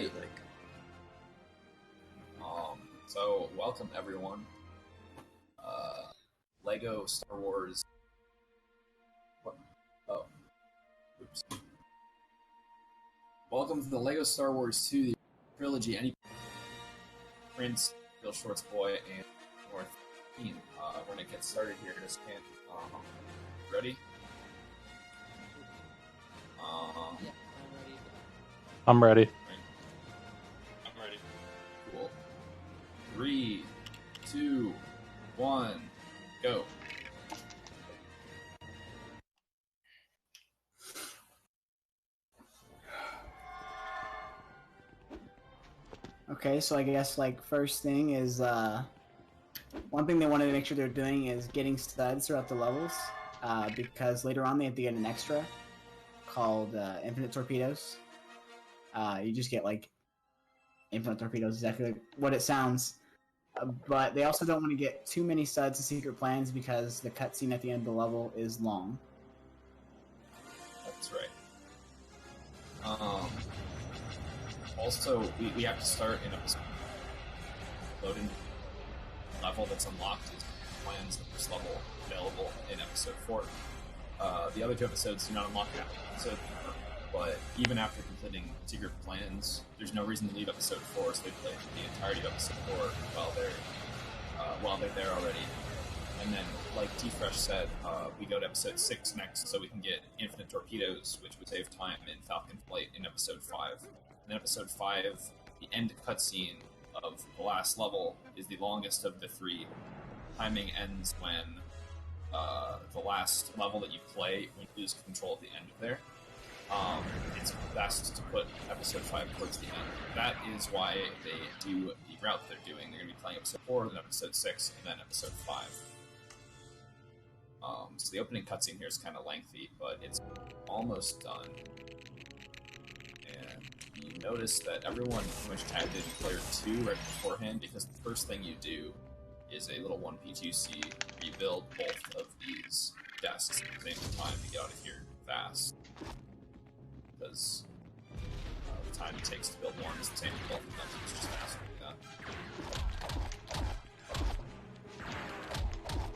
Alright. So welcome everyone. Lego Star Wars. What? Oh. Oops. Welcome to the Lego Star Wars 2 the Trilogy. Any Prnced, therealshortsboy, and Scynor13. We're gonna get started here in a second. Ready? Yeah, I'm ready. I'm ready. I'm ready. Cool. 3, 2, 1, go. Okay, so I guess like first thing is one thing they wanted to make sure they're doing is getting studs throughout the levels, because later on they have to get an extra called infinite torpedoes. You just get like infinite torpedoes, exactly what it sounds. But they also don't want to get too many studs and secret plans because the cutscene at the end of the level is long. That's right. Also, we have to start in a loading level that's unlocked is plans the first level available in episode 4. The other 2 episodes do not unlock that episode, but even after completing secret plans, there's no reason to leave episode 4, so they play the entirety of episode 4 while they're there already. And then, like T-Fresh said, we go to episode 6 next, so we can get infinite torpedoes, which would save time in Falcon Flight in episode 5. And then episode 5, the end cutscene of the last level is the longest of the 3. Timing ends when the last level that you play, when you lose control at the end of there. It's best to put episode 5 towards the end. That is why they do the route they're doing. They're going to be playing episode 4, then episode 6, and then episode 5. So the opening cutscene here is kind of lengthy, but it's almost done. And you notice that everyone pretty much tagged in player 2 right beforehand, because the first thing you do is a little 1P2C where you build both of these desks at the same time to get out of here fast. Because the time it takes to build one is the same for both of them, so it's just faster like that.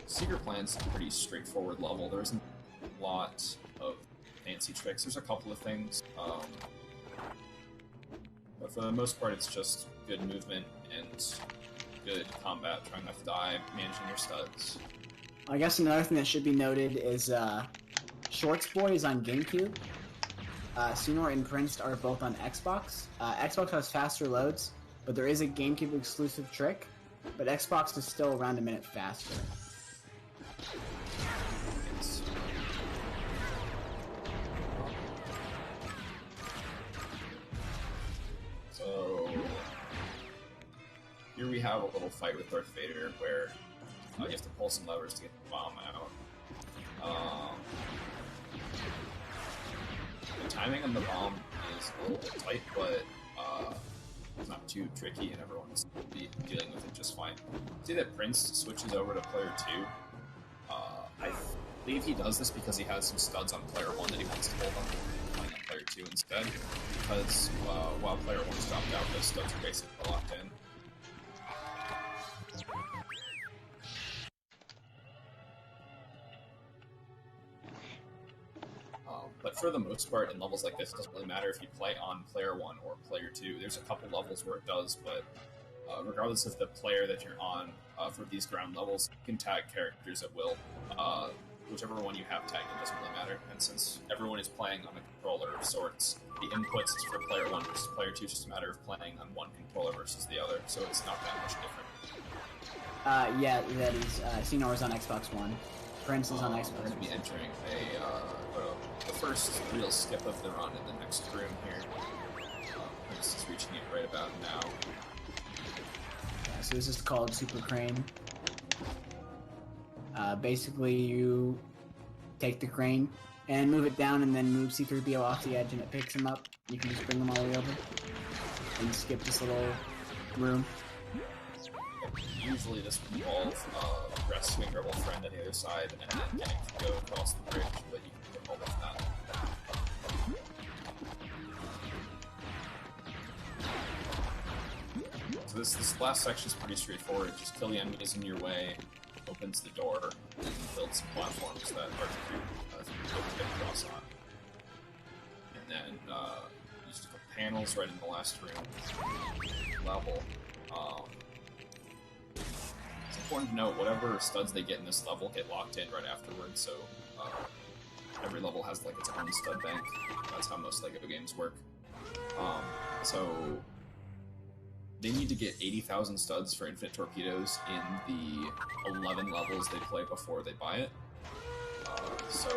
Secret Plan's a pretty straightforward level. There isn't a lot of fancy tricks. There's a couple of things, but for the most part it's just good movement and good combat, trying not to die, managing your studs. I guess another thing that should be noted is Shortsboy is on GameCube. Scynor and Prnced are both on Xbox. Xbox has faster loads, but there is a GameCube exclusive trick, but Xbox is still around a minute faster. So here we have a little fight with Darth Vader where you have to pull some levers to get the bomb out. The timing on the bomb is a little bit tight, but it's not too tricky, and everyone's be dealing with it just fine. See that Prnced switches over to player 2. I believe he does this because he has some studs on player 1 that he wants to hold on, playing on player 2 instead. Because while player 1's dropped out, those studs are basically locked in. But for the most part, in levels like this, it doesn't really matter if you play on player 1 or player 2. There's a couple levels where it does, but regardless of the player that you're on, for these ground levels, you can tag characters at will. Whichever one you have tagged, it doesn't really matter. And since everyone is playing on a controller of sorts, the inputs for player 1 versus player 2 is just a matter of playing on one controller versus the other, so it's not that much different. Yeah, that is. Scynor is on Xbox One. Prnced is on Xbox. We're going to be entering the first real skip of the run in the next room here. Prnced is reaching it right about now. Yeah, so this is called Super Crane. Basically, you take the crane and move it down, and then move C-3PO off the edge, and it picks him up. You can just bring them all the way over and skip this little room. Usually this would involve rescuing your little friend on the other side and then getting to go across the bridge, but you can get all of that. So this last section is pretty straightforward. Just kill the enemies in your way, opens the door, and build some platforms that are to get across on. And then just a couple panels right in the last room level. It's important to note whatever studs they get in this level get locked in right afterwards. So every level has like its own stud bank. That's how most LEGO games work. So they need to get 80,000 studs for infinite torpedoes in the 11 levels they play before they buy it. So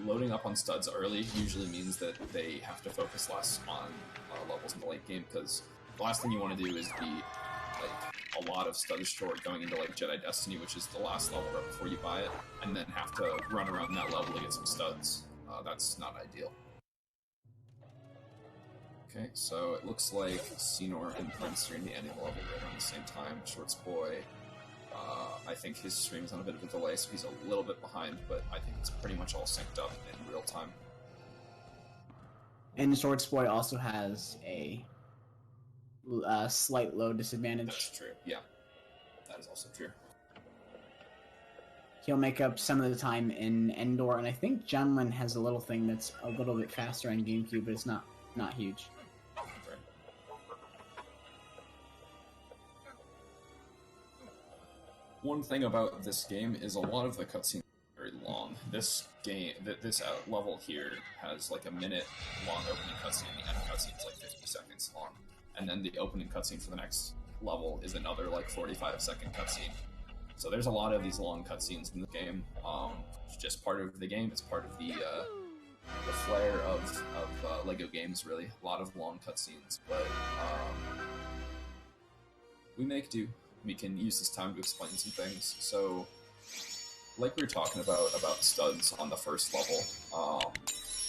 loading up on studs early usually means that they have to focus less on levels in the late game, because the last thing you want to do is be like a lot of studs short going into like Jedi Destiny, which is the last level right before you buy it, and then have to run around that level to get some studs. That's not ideal. Okay, so it looks like Scynor and Prnced are in the ending level right around the same time. LEGOthon, I think his stream's on a bit of a delay, so he's a little bit behind, but I think it's pretty much all synced up in real time. And LEGOthon also has a slight load disadvantage. That's true, yeah. That is also true. He'll make up some of the time in Endor, and I think Junlin has a little thing that's a little bit faster on GameCube, but it's not huge. One thing about this game is a lot of the cutscenes are very long. This game, this level here has like a minute long opening cutscene. The end cutscene is like 50 seconds long, and then the opening cutscene for the next level is another like 45-second cutscene. So there's a lot of these long cutscenes in the game. It's just part of the game. It's part of the flair of LEGO games, really. A lot of long cutscenes, but we make do. We can use this time to explain some things. So, like we were talking about studs on the first level,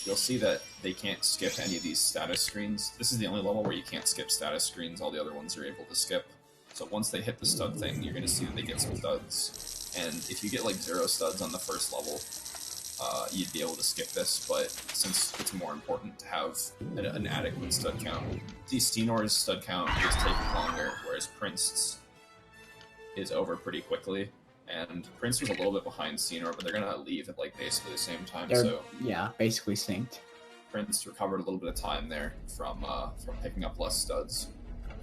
you'll see that they can't skip any of these status screens. This is the only level where you can't skip status screens. All the other ones you're able to skip. So once they hit the stud thing, you're going to see that they get some studs. And if you get like 0 studs on the first level, you'd be able to skip this, but since it's more important to have an adequate stud count, see Scynor's stud count is taking longer, whereas Prnced's is over pretty quickly. And Prnced was a little bit behind Scynor, but they're going to leave at like basically the same time. Yeah, basically synced. Prnced recovered a little bit of time there from picking up less studs.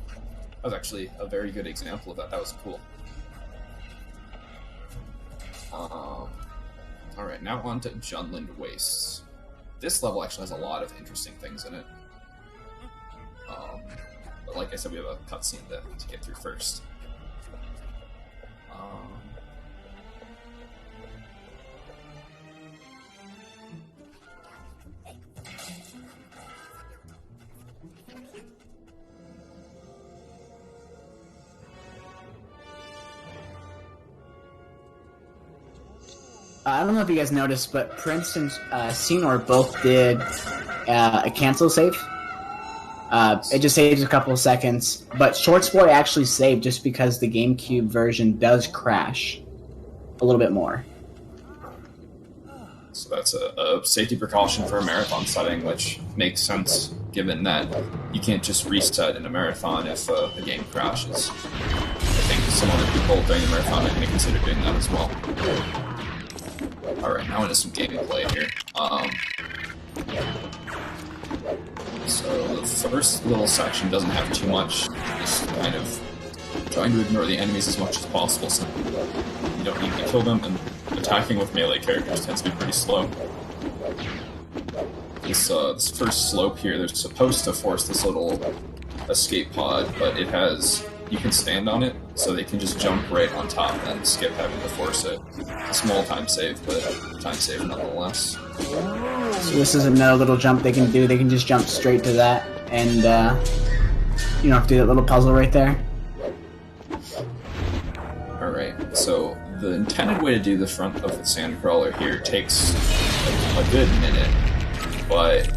That was actually a very good example of that. That was cool. Alright, now on to Junlin Wastes. This level actually has a lot of interesting things in it. But like I said, we have a cutscene to get through first. I don't know if you guys noticed, but Prnced and Scynor both did a cancel save. It just saves a couple of seconds, but LEGOthon actually saved just because the GameCube version does crash a little bit more. So that's a safety precaution for a marathon setting, which makes sense given that you can't just reset in a marathon if the game crashes. I think some other people during the marathon are going to consider doing that as well. Alright, now into some gameplay here. So the first little section doesn't have too much, just kind of trying to ignore the enemies as much as possible so you don't need to kill them, and attacking with melee characters tends to be pretty slow. This first slope here, they're supposed to force this little escape pod, but it has... You can stand on it, so they can just jump right on top and skip having to force it. It's a small time save, but time save nonetheless. So this is another little jump they can do. They can just jump straight to that, and you don't have to do that little puzzle right there. Alright, so the intended way to do the front of the sandcrawler here takes a good minute, but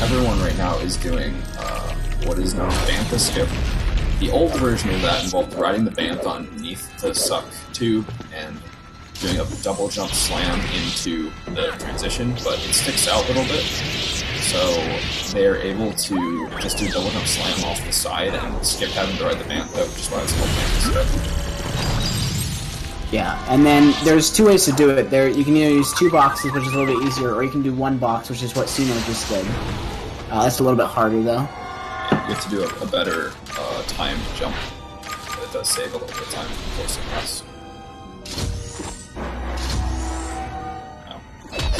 everyone right now is doing what is known as Bantha skip. The old version of that involved riding the bantha underneath the suck tube and doing a double jump slam into the transition, but it sticks out a little bit. So so they're able to just do double jump slam off the side and skip having to ride the bantha, which is why it's called bantha skip. Yeah, and then there's two ways to do it. You can either use 2 boxes, which is a little bit easier, or you can do 1 box, which is what Scynor just did. That's a little bit harder, though. Yeah, you have to do a better timed jump. But it does save a little bit of time for close pass.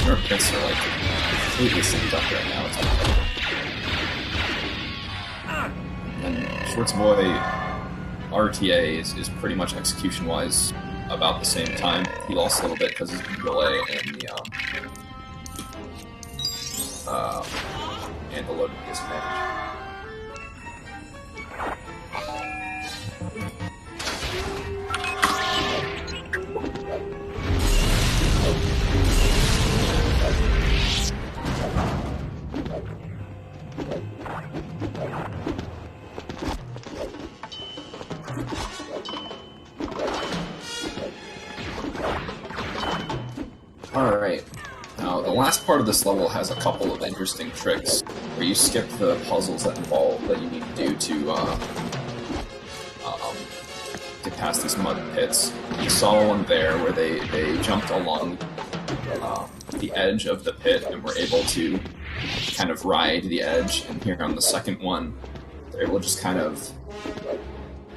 Our pits are like completely synced up right now. It's and Schwartzboy RTA is pretty much execution-wise about the same time. He lost a little bit because of the delay and the loading disadvantage. Alright, now the last part of this level has a couple of interesting tricks where you skip the puzzles that you need to do to get past these mud pits. You saw one there where they jumped along the edge of the pit and were able to kind of ride the edge, and here on the second one, they're able to just kind of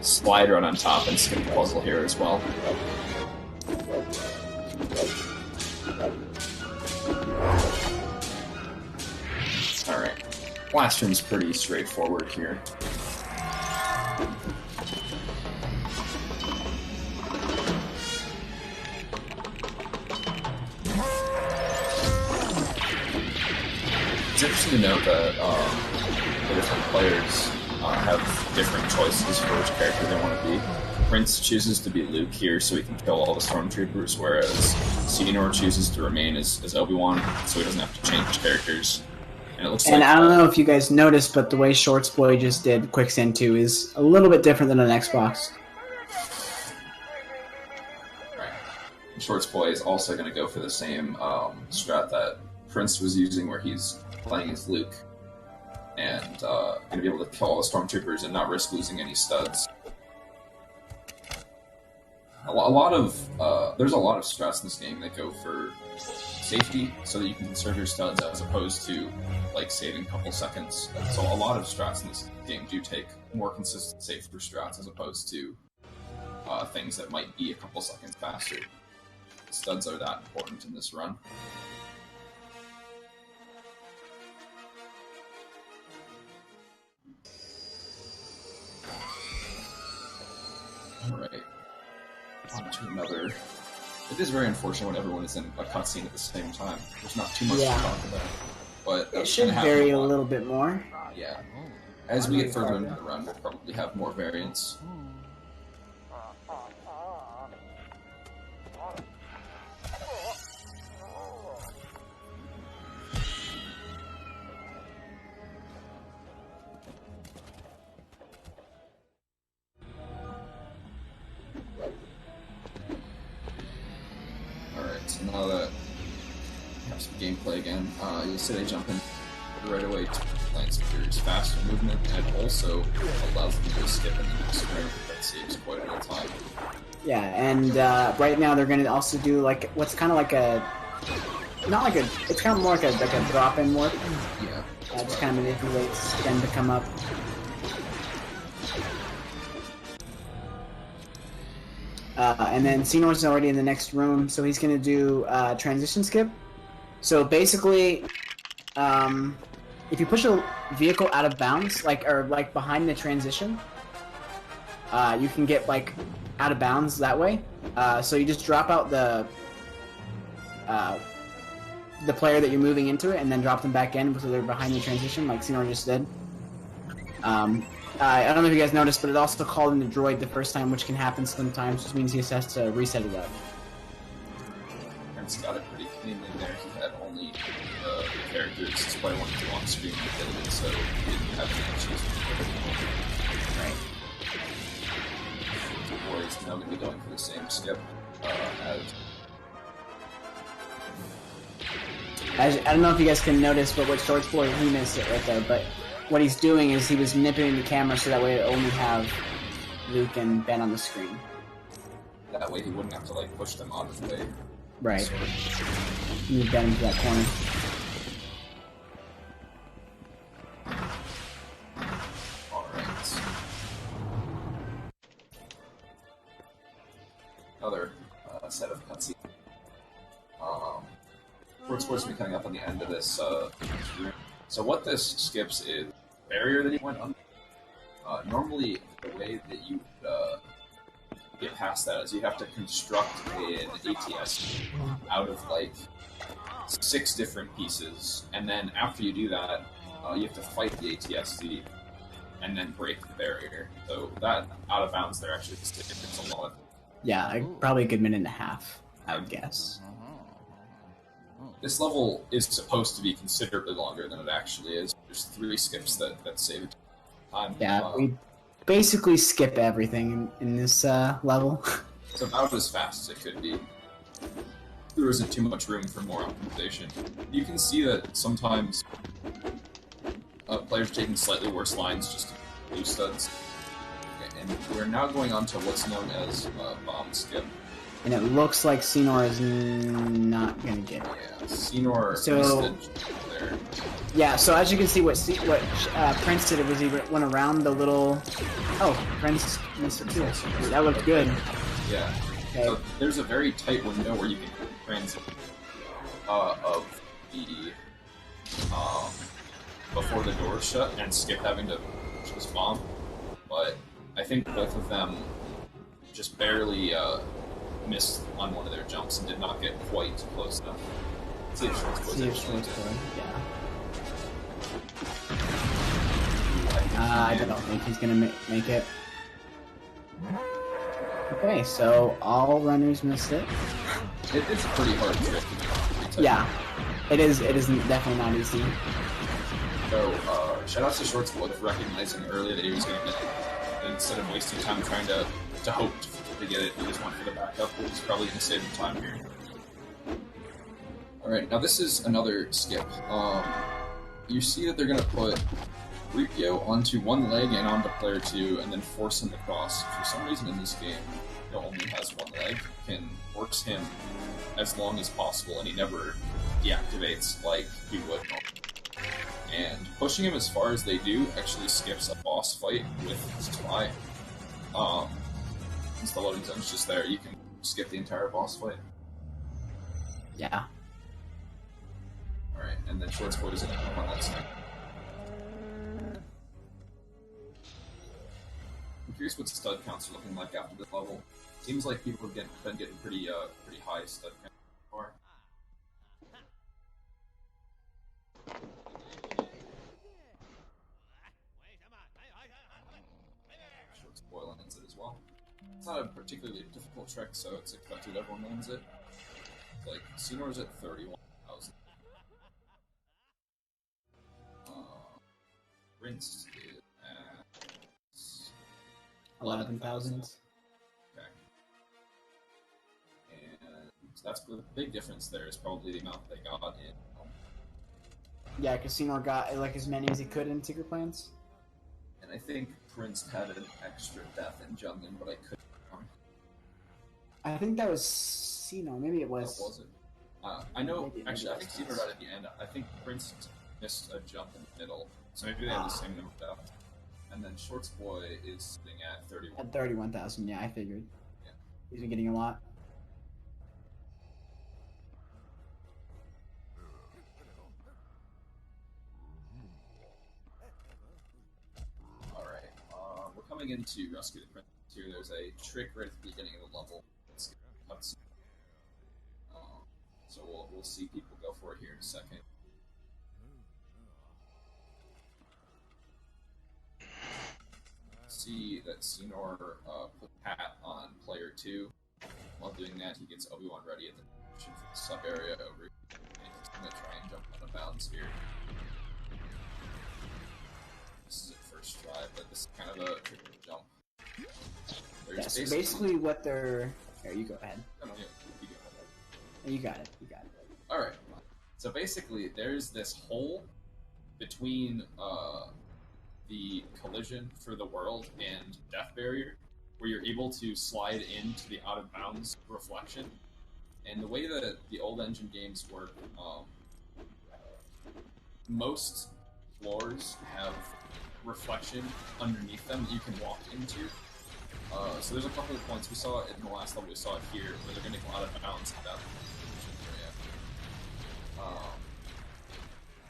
slide right on top and skip the puzzle here as well. Alright, last room's pretty straightforward here. It's interesting to note that the different players have different choices for which character they want to be. Prnced chooses to be Luke here so he can kill all the stormtroopers, whereas Scynor chooses to remain as Obi-Wan so he doesn't have to change characters. And it looks like, I don't know if you guys noticed, but the way Shortsboy just did Quicksand 2 is a little bit different than an Xbox. Right. Shortsboy is also going to go for the same strat that Prnced was using, where he's playing as Luke and going to be able to kill all the stormtroopers and not risk losing any studs. There's a lot of strats in this game that go for safety, so that you can conserve your studs as opposed to like saving a couple seconds. So a lot of strats in this game do take more consistent safer strats as opposed to things that might be a couple seconds faster. Studs are that important in this run. Alright. On to another. It is very unfortunate when everyone is in a cutscene at the same time. There's not too much to talk about. But it should vary a little bit more. Yeah. As we get further into the run, we'll probably have more variants. So now that we have some gameplay again, you'll see they jump in right away to Lance Fury's faster movement, and it also allows them to skip in the next room. That saves quite a bit of time. Yeah, and right now they're going to also do like what's kind of like a, not like a, it's kind of more like a drop-in warp. Yeah. That just kind of manipulates them to come up. And then Seynor's already in the next room, so he's going to do transition skip. So basically, if you push a vehicle out of bounds, like behind the transition, you can get like out of bounds that way. So you just drop out the player that you're moving into it, and then drop them back in so they're behind the transition, like Scynor just did. I don't know if you guys noticed, but it also called in the droid the first time, which can happen sometimes, which means he just has to reset it up. Prince got it pretty cleanly there. He had only the characters display one to on screen with it, so he didn't have any issues with it. Right. The boy is now going to be going for the same skip as I don't know if you guys can notice, but what Shorts Boy, he missed it right there, but what he's doing is he was manipulating the camera so that way it only have Luke and Ben on the screen. That way he wouldn't have to like push them out of the way. Right. Move Ben into that corner. Alright. Another set of cutscenes. Sports supposed to be coming up on the end of this room. So what this skips is barrier that you went under. Normally, the way that you get past that is you have to construct an ATS out of like 6 different pieces, and then after you do that, you have to fight the ATSD and then break the barrier. So that out of bounds there actually it's a lot. Yeah, probably a good minute and a half, I would guess. This level is supposed to be considerably longer than it actually is. There's 3 skips that save time. Yeah, we basically skip everything in this level. It's about as fast as it could be. There isn't too much room for more optimization. You can see that sometimes players taking slightly worse lines just to blue studs. Okay, and we're now going on to what's known as bomb skip. And it looks like Scynor is not gonna get it. Yeah, Scynor So there. yeah, so as you can see, what Prnced did was he went around the little. Oh, Prnced missed it too. That looked good. Yeah. Okay. So there's a very tight window where you can transit of the before the doors shut and skip having to push this bomb. But I think both of them just barely missed on one of their jumps and did not get quite close enough. See if Shorts Boy. Yeah. I don't think he's gonna make it. Okay, so all runners missed it. It's a pretty hard trick. Yeah, it is. It isn't definitely not easy. So, shout out to Shorts Boy for recognizing earlier that he was going to get it. And instead of wasting time trying to hope to get it, he just went for the backup, which is probably going to save him time here. Alright, now this is another skip. You see that they're going to put Ripio onto one leg and onto player 2, and then force him across. For some reason in this game, he only has one leg, can force him as long as possible, and he never deactivates like he would normally. And pushing him as far as they do actually skips a boss fight with Spy. Since the loading zone's just there, you can skip the entire boss fight. Yeah. Alright, and then Shorts Boy is going to come on that side. I'm curious what stud counts are looking like after this level. Seems like people have been getting pretty high stud counts so far. Shorts Boy lands it as well. It's not a particularly difficult trick, so it's expected everyone lands it. Like, Scynor is at 31,000. Prnced is at 11,000. Okay. And that's the big difference there is probably the amount they got in. Yeah, because Scynor got like as many as he could in Secret Plans. And I think Prnced had an extra death in jungling, but I couldn't. I think that was Scynor. Maybe it was. That wasn't. I know. Maybe Actually, I think it Scynor was. died at the end. I think Prnced missed a jump in the middle, so maybe they have the same number of deaths. And then Shorts Boy is sitting at 31. At 31,000, yeah, I figured. Yeah. He's been getting a lot. Alright, we're coming in to rescue the Prince here. There's a trick right at the beginning of the level. Let's get cuts. So we'll see people go for it here in a second. See that Scynor put Pat on player 2. While doing that, he gets Obi-Wan ready at the position for the sub area over here. And he's going to try and jump out of bounds here. This is a first try, but this is kind of a tricky jump. Yeah, so basically what they're... Here, you go ahead. No, you go ahead. You got it, you got it. Alright. So basically, there's this hole between the collision for the world and death barrier, where you're able to slide into the out of bounds reflection. And the way that the old engine games work, most floors have reflection underneath them that you can walk into. So there's a couple of points. We saw it in the last level, we saw it here, where they're going to go out of bounds at that area.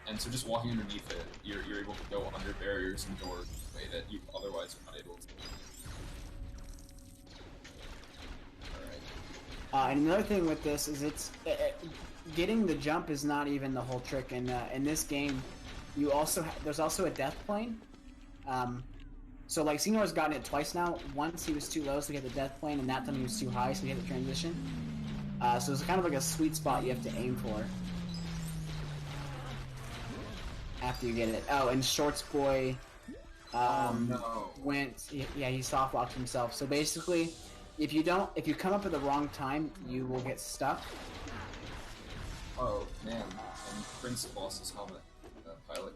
And so just walking underneath it, you're able to go under barriers and doors in a way that you otherwise are not able to. Alright. And another thing with this is getting the jump is not even the whole trick. In this game, you also there's also a death plane. So like Scynor's gotten it twice now. Once he was too low, so he had the death plane, and that time he was too high, so he had the transition. So it's kind of like a sweet spot you have to aim for after you get it. Oh, and LEGOthon he soft locked himself. So basically, if you come up at the wrong time, you will get stuck. Oh man, and Prnced lost his helmet. Pilot.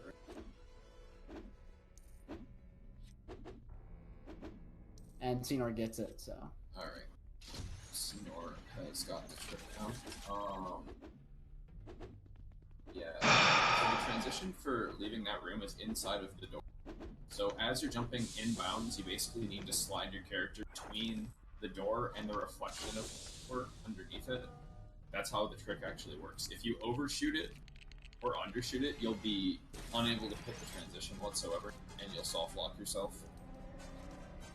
And Scynor gets it, so. Alright. Scynor has got the trick down. Yeah. So the transition for leaving that room is inside of the door. So as you're jumping inbounds, you basically need to slide your character between the door and the reflection of the door underneath it. That's how the trick actually works. If you overshoot it or undershoot it, you'll be unable to hit the transition whatsoever, and you'll soft lock yourself.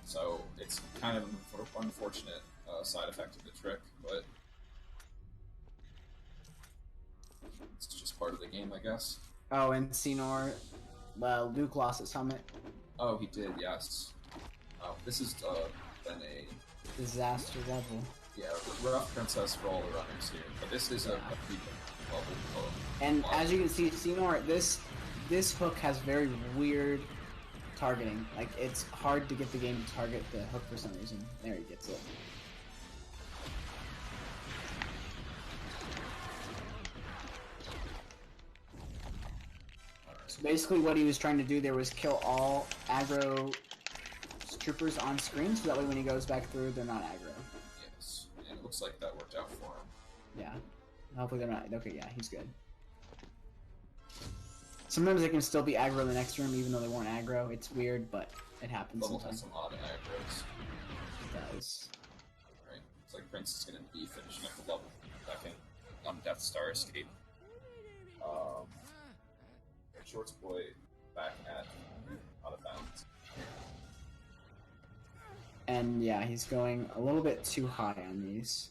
So it's kind of an unfortunate side effect of the trick, but it's just part of the game, I guess. Oh, and Scynor, Luke lost his helmet. Oh, he did, yes. Oh, this has been a disaster level. Yeah, rough princess for all the runners here, but this is a pretty level. And as you can see, Scynor, this hook has very weird targeting. Like, it's hard to get the game to target the hook for some reason. There, he gets it. So basically what he was trying to do there was kill all aggro troopers on screen, so that way when he goes back through, they're not aggro. Yes, and it looks like that worked out for him. Yeah. Hopefully they're not. Okay, yeah, he's good. Sometimes they can still be aggro in the next room, even though they weren't aggro. It's weird, but it happens sometimes. Some odd aggros. It does. Right. It's like Prince is going to be finishing up the level second on Death Star Escape. LEGOthon back at out of bounds. And yeah, he's going a little bit too high on these.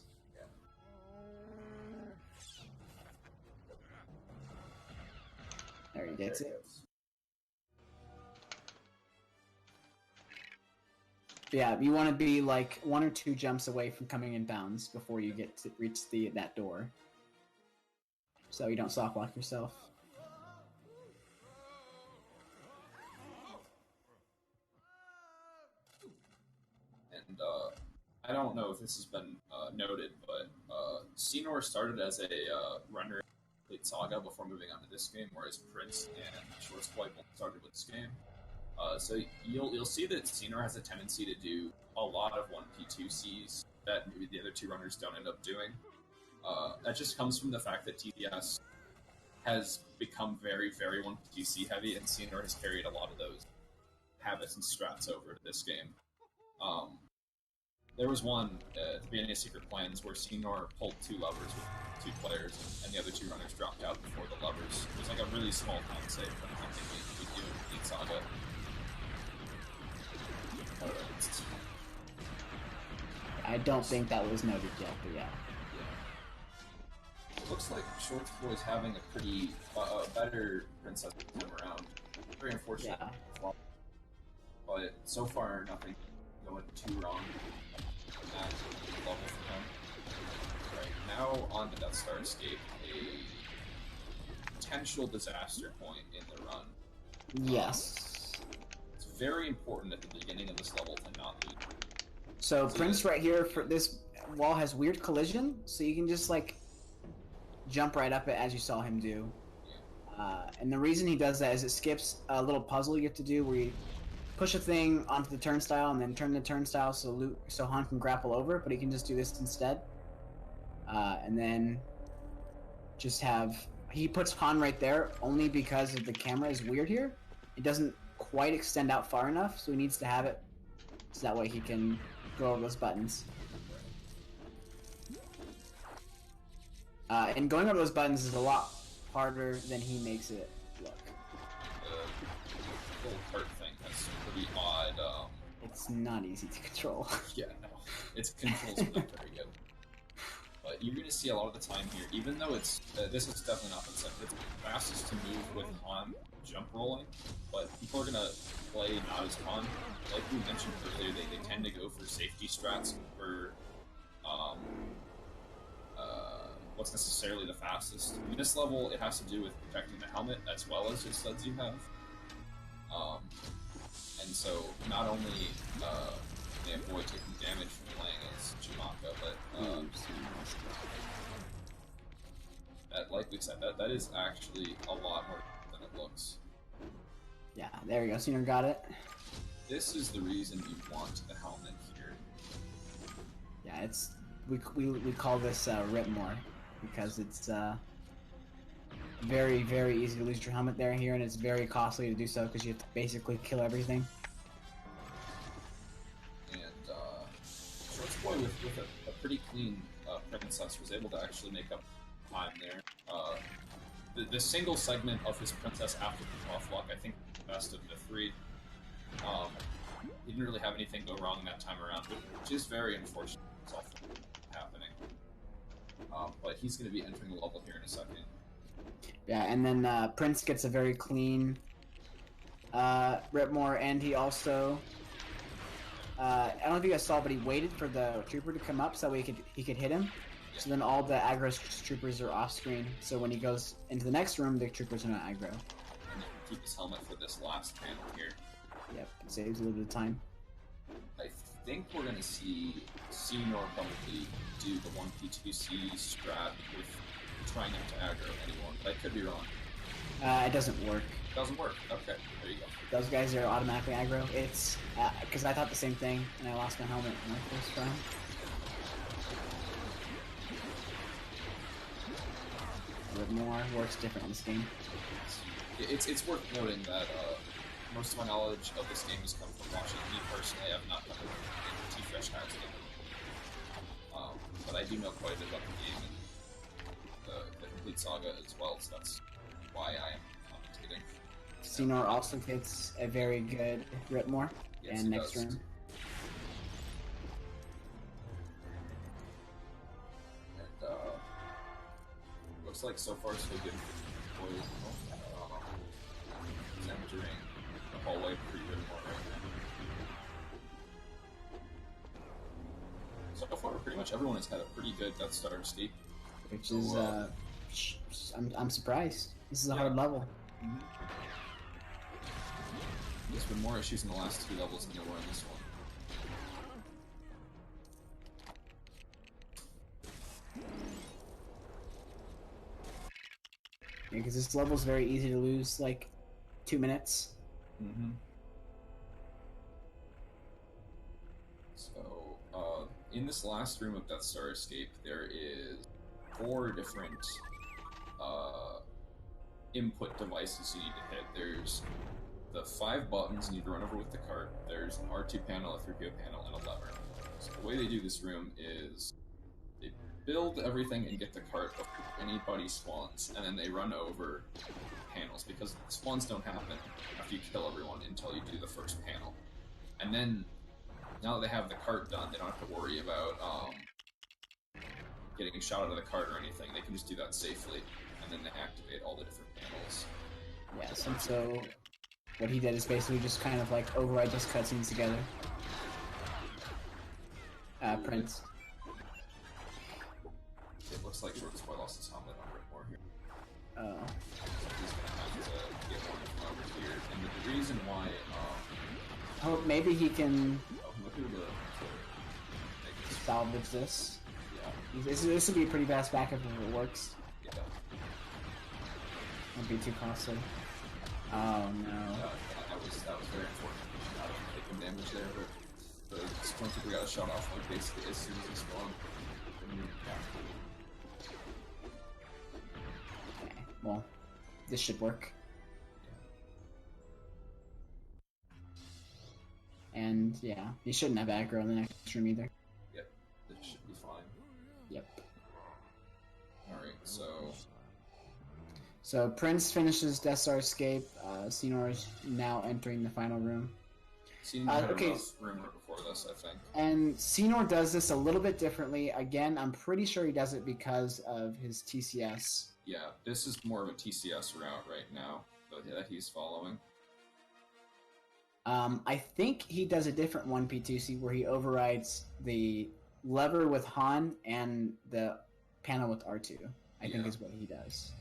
There he gets it. Yeah, you want to be like 1 or 2 jumps away from coming in bounds before you get to reach that door, so you don't soft lock yourself. And I don't know if this has been noted, but Scynor started as a runner complete saga before moving on to this game, whereas Prnced and LEGOthon both started with this game. So you'll see that Scynor has a tendency to do a lot of 1P2Cs that maybe the other 2 runners don't end up doing. That just comes from the fact that TDS has become very, very 1P2C heavy, and Scynor has carried a lot of those habits and strats over to this game. There was one at the beginning of Secret Plans where Scynor pulled 2 levers with 2 players, and the other 2 runners dropped out before the levers. It was like a really small time save from something we do in Complete Saga. I don't think that was noted yet, but yeah. It looks like LEGOthon is having a pretty better princess this time around. Very unfortunate. Yeah. But so far, nothing going too wrong at the level for him. Right, now on the Death Star Escape, a potential disaster point in the run. Yes. It's very important at the beginning of this level to not lose. So Prnced right here, for this wall has weird collision, so you can just like jump right up it as you saw him do. And the reason he does that is it skips a little puzzle you have to do where you push a thing onto the turnstile and then turn the turnstile so Han can grapple over, but he can just do this instead. And then just he puts Han right there only because of the camera is weird here. It doesn't quite extend out far enough, so he needs to have it so that way he can go over those buttons. And going over those buttons is a lot harder than he makes it look. The little cart thing has some pretty odd. It's not easy to control. Yeah, no, its controls are not very good. But you're going to see a lot of the time here, even though it's this is definitely not the it's fastest to move with Han jump rolling, but people are going to play not as Han. Like we mentioned earlier, they tend to go for safety strats for what's necessarily the fastest. In this level, it has to do with protecting the helmet as well as the studs you have. And so not only they avoid taking damage from playing as Chimaka, but that, like we said, that is actually a lot more than it looks. Yeah, there we go. Scynor got it. This is the reason you want the helmet here. Yeah, it's we call this rip more because it's very, very easy to lose your helmet there here, and it's very costly to do so because you have to basically kill everything. And Shortsboy with a pretty clean princess was able to actually make up time there. The single segment of his princess after the off lock, I think, the best of the three. He didn't really have anything go wrong that time around, which is very unfortunate. It's all happening. But he's going to be entering the level here in a second. Yeah, and then Prnced gets a very clean Ripmore, and he also I don't know if you guys saw, but he waited for the trooper to come up so that way he could hit him. So then all the aggro troopers are off screen. So when he goes into the next room, the troopers are not aggro. And then keep his helmet for this last panel here. Yep, it saves a little bit of time. I think we're going to see Scynor probably do the 1P2C strat with trying not to aggro anyone, but I could be wrong. It doesn't work. It doesn't work. Okay, there you go. Those guys are automatically aggro. It's because I thought the same thing, and I lost my helmet in my first try. More works different in this game. It's worth noting that most of my knowledge of this game has come from watching. Me personally, I have not done it in T-Fresh has it. But I do know quite a bit about the game and the complete saga as well, so that's why I am commentating. Scynor also gets a very good Ripmore, yes, and next room. And looks like so far so good. He's entering the hallway pretty good right now. So far, pretty much everyone has had a pretty good Death Star escape. Which is, I'm surprised. This is a hard level. Mm-hmm. There's been more issues in the last two levels than there were in this one. Yeah, because this level is very easy to lose, like 2 minutes. Mm-hmm. So, in this last room of Death Star Escape, there is 4 different input devices you need to hit. There's the 5 buttons you need to run over with the cart. There's an R2 panel, a 3PO panel, and a lever. So the way they do this room is they build everything and get the cart before anybody spawns, and then they run over panels, because spawns don't happen after you kill everyone until you do the first panel. And then, now that they have the cart done, they don't have to worry about getting shot out of the cart or anything. They can just do that safely, and then they activate all the different panels. Yes, and so what he did is basically just kind of like override those cutscenes together. Prnced. It looks like Shortsboy lost his helmet on Ripmore here. Oh. So he's gonna have to get one from over here. And the reason why, Oh, maybe he can oh, look at the salvage this. Yeah. This would be a pretty fast backup if it works. Yeah, definitely. Won't be too costly. Oh no. That was very unfortunate. I don't take some damage there, but the Stormtrooper got a shot off like basically as soon as he spawned. Okay, well, this should work. And yeah, he shouldn't have aggro in the next room either. Yep, this should be fine. Yep. Alright, so Prnced finishes Death Star Escape. Scynor is now entering the final room. Scynor had a rough room right before this, I think. And Scynor does this a little bit differently. Again, I'm pretty sure he does it because of his TCS. Yeah, this is more of a TCS route right now that he's following. I think he does a different 1P2C where he overrides the lever with Han and the panel with R2. I think is what he does.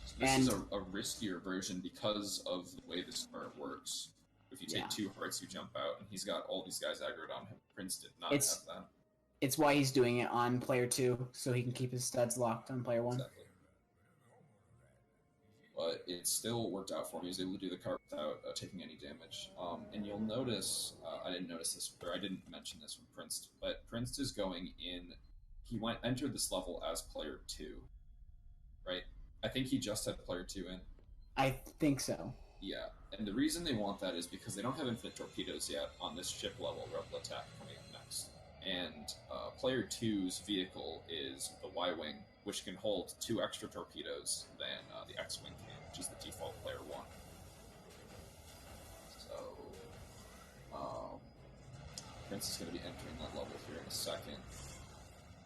So this is a riskier version because of the way this card works. If you take 2 hearts, you jump out, and he's got all these guys aggroed on him. Prnced did not have that. It's why he's doing it on player 2, so he can keep his studs locked on player 1. Exactly. But it still worked out for him. He was able to do the card without taking any damage. And you'll notice, I didn't notice this, or I didn't mention this from Prnced, but Prnced is going in. He entered this level as player 2, right? I think he just had player 2 in. I think so. Yeah, and the reason they want that is because they don't have infinite torpedoes yet on this ship level Rebel attack coming up next. And player 2's vehicle is the Y-Wing, which can hold 2 extra torpedoes than the X-Wing can, which is the default player 1. So, Prnced is going to be entering that level here in a second.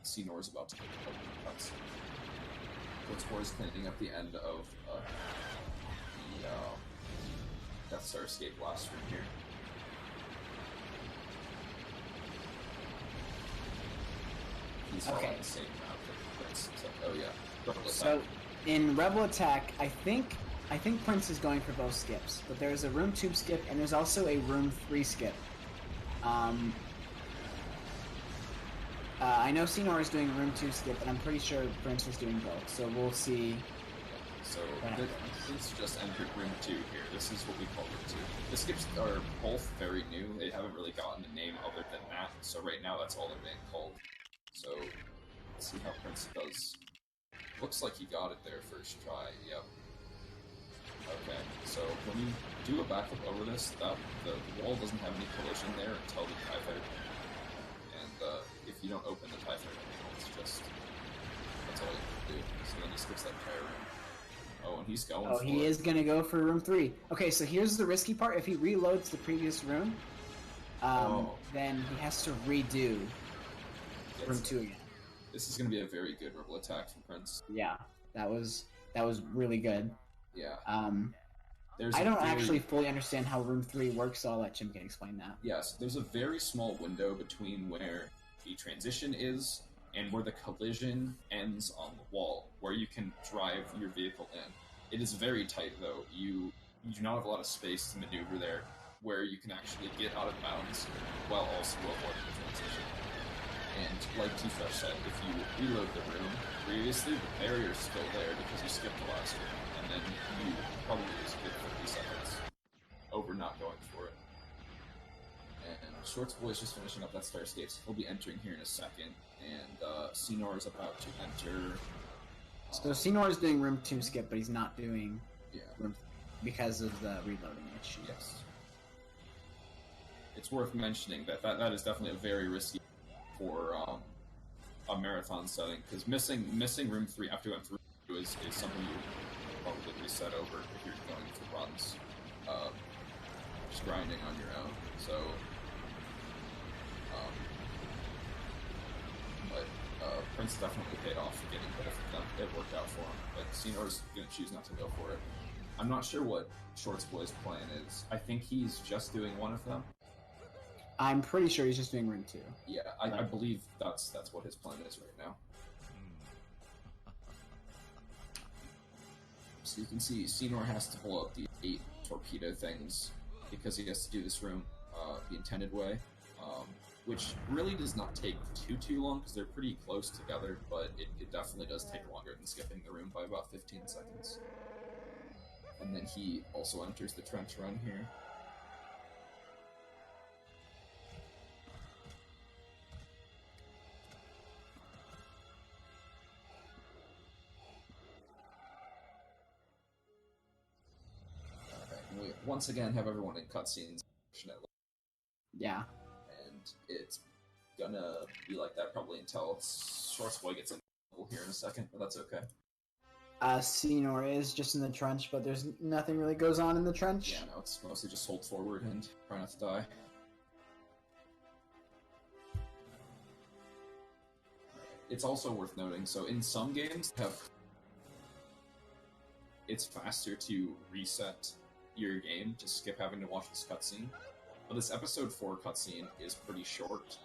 Scynor is about to take a couple of cuts. What's is cleaning up the end of the Death Star Escape last room here. He's following the same route that Prnced. Oh yeah, Rebel attack. So in Rebel Attack, I think Prnced is going for both skips, but there's a room 2 skip and there's also a room 3 skip. I know Scynor is doing room 2 skip, but I'm pretty sure Prnced is doing both. So we'll see. So this just entered room 2 here. This is what we call room 2. The skips are both very new. They haven't really gotten a name other than that. So right now that's all they're being called. So let's see how Prnced does. Looks like he got it there first try. Yep. Okay. So when you do a backup over this, the wall doesn't have any collision there until the TIE Fighter. And if you don't open the TIE Fighter panel, it's just that's all you can do. So then he skips that entire room. Oh, and he's going for it. He is going to go for room 3. Okay, so here's the risky part. If he reloads the previous room, then he has to redo room 2 again. This is going to be a very good Rebel attack from Prnced. Yeah, that was really good. Yeah. I don't actually fully understand how room 3 works, so I'll let Chimkin explain that. Yes, there's a very small window between where the transition is and where the collision ends on the wall, where you can drive your vehicle in. It is very tight, though. You do not have a lot of space to maneuver there, where you can actually get out of bounds while also avoiding the transition. And like T-Fresh said, if you reload the room, previously the barrier is still there because you skipped the last room, and then you probably lose a good 50 seconds over not going for it. And Shortsboy is just finishing up that Star Escapes. He'll be entering here in a second, and Scynor is about to enter. So Scynor is doing room 2 skip, but he's not doing room because of the reloading issue. Yes. It's worth mentioning that is definitely a very risky for a marathon setting, because missing room 3 after you went through is something you would probably reset over if you're going for runs, just grinding on your own. So, but Prnced definitely paid off for getting both of them. It worked out for him, but Scynor's going to choose not to go for it. I'm not sure what Shortsboy's plan is. I think he's just doing one of them. I'm pretty sure he's just doing room 2. Yeah, I believe that's what his plan is right now. So you can see Scynor has to pull out the 8 torpedo things because he has to do this room the intended way. which really does not take too long because they're pretty close together, but it definitely does take longer than skipping the room by about 15 seconds. And then he also enters the trench run here. And we once again have everyone in cutscenes, unfortunately. Yeah. And it's gonna be like that probably until Shortsboy gets in here in a second, but that's okay. Scynor is just in the trench, but there's nothing really goes on in the trench. Yeah, no, it's mostly just hold forward and try not to die. It's also worth noting, so in some games, it's faster to reset your game to skip having to watch this cutscene. But this episode 4 cutscene is pretty short,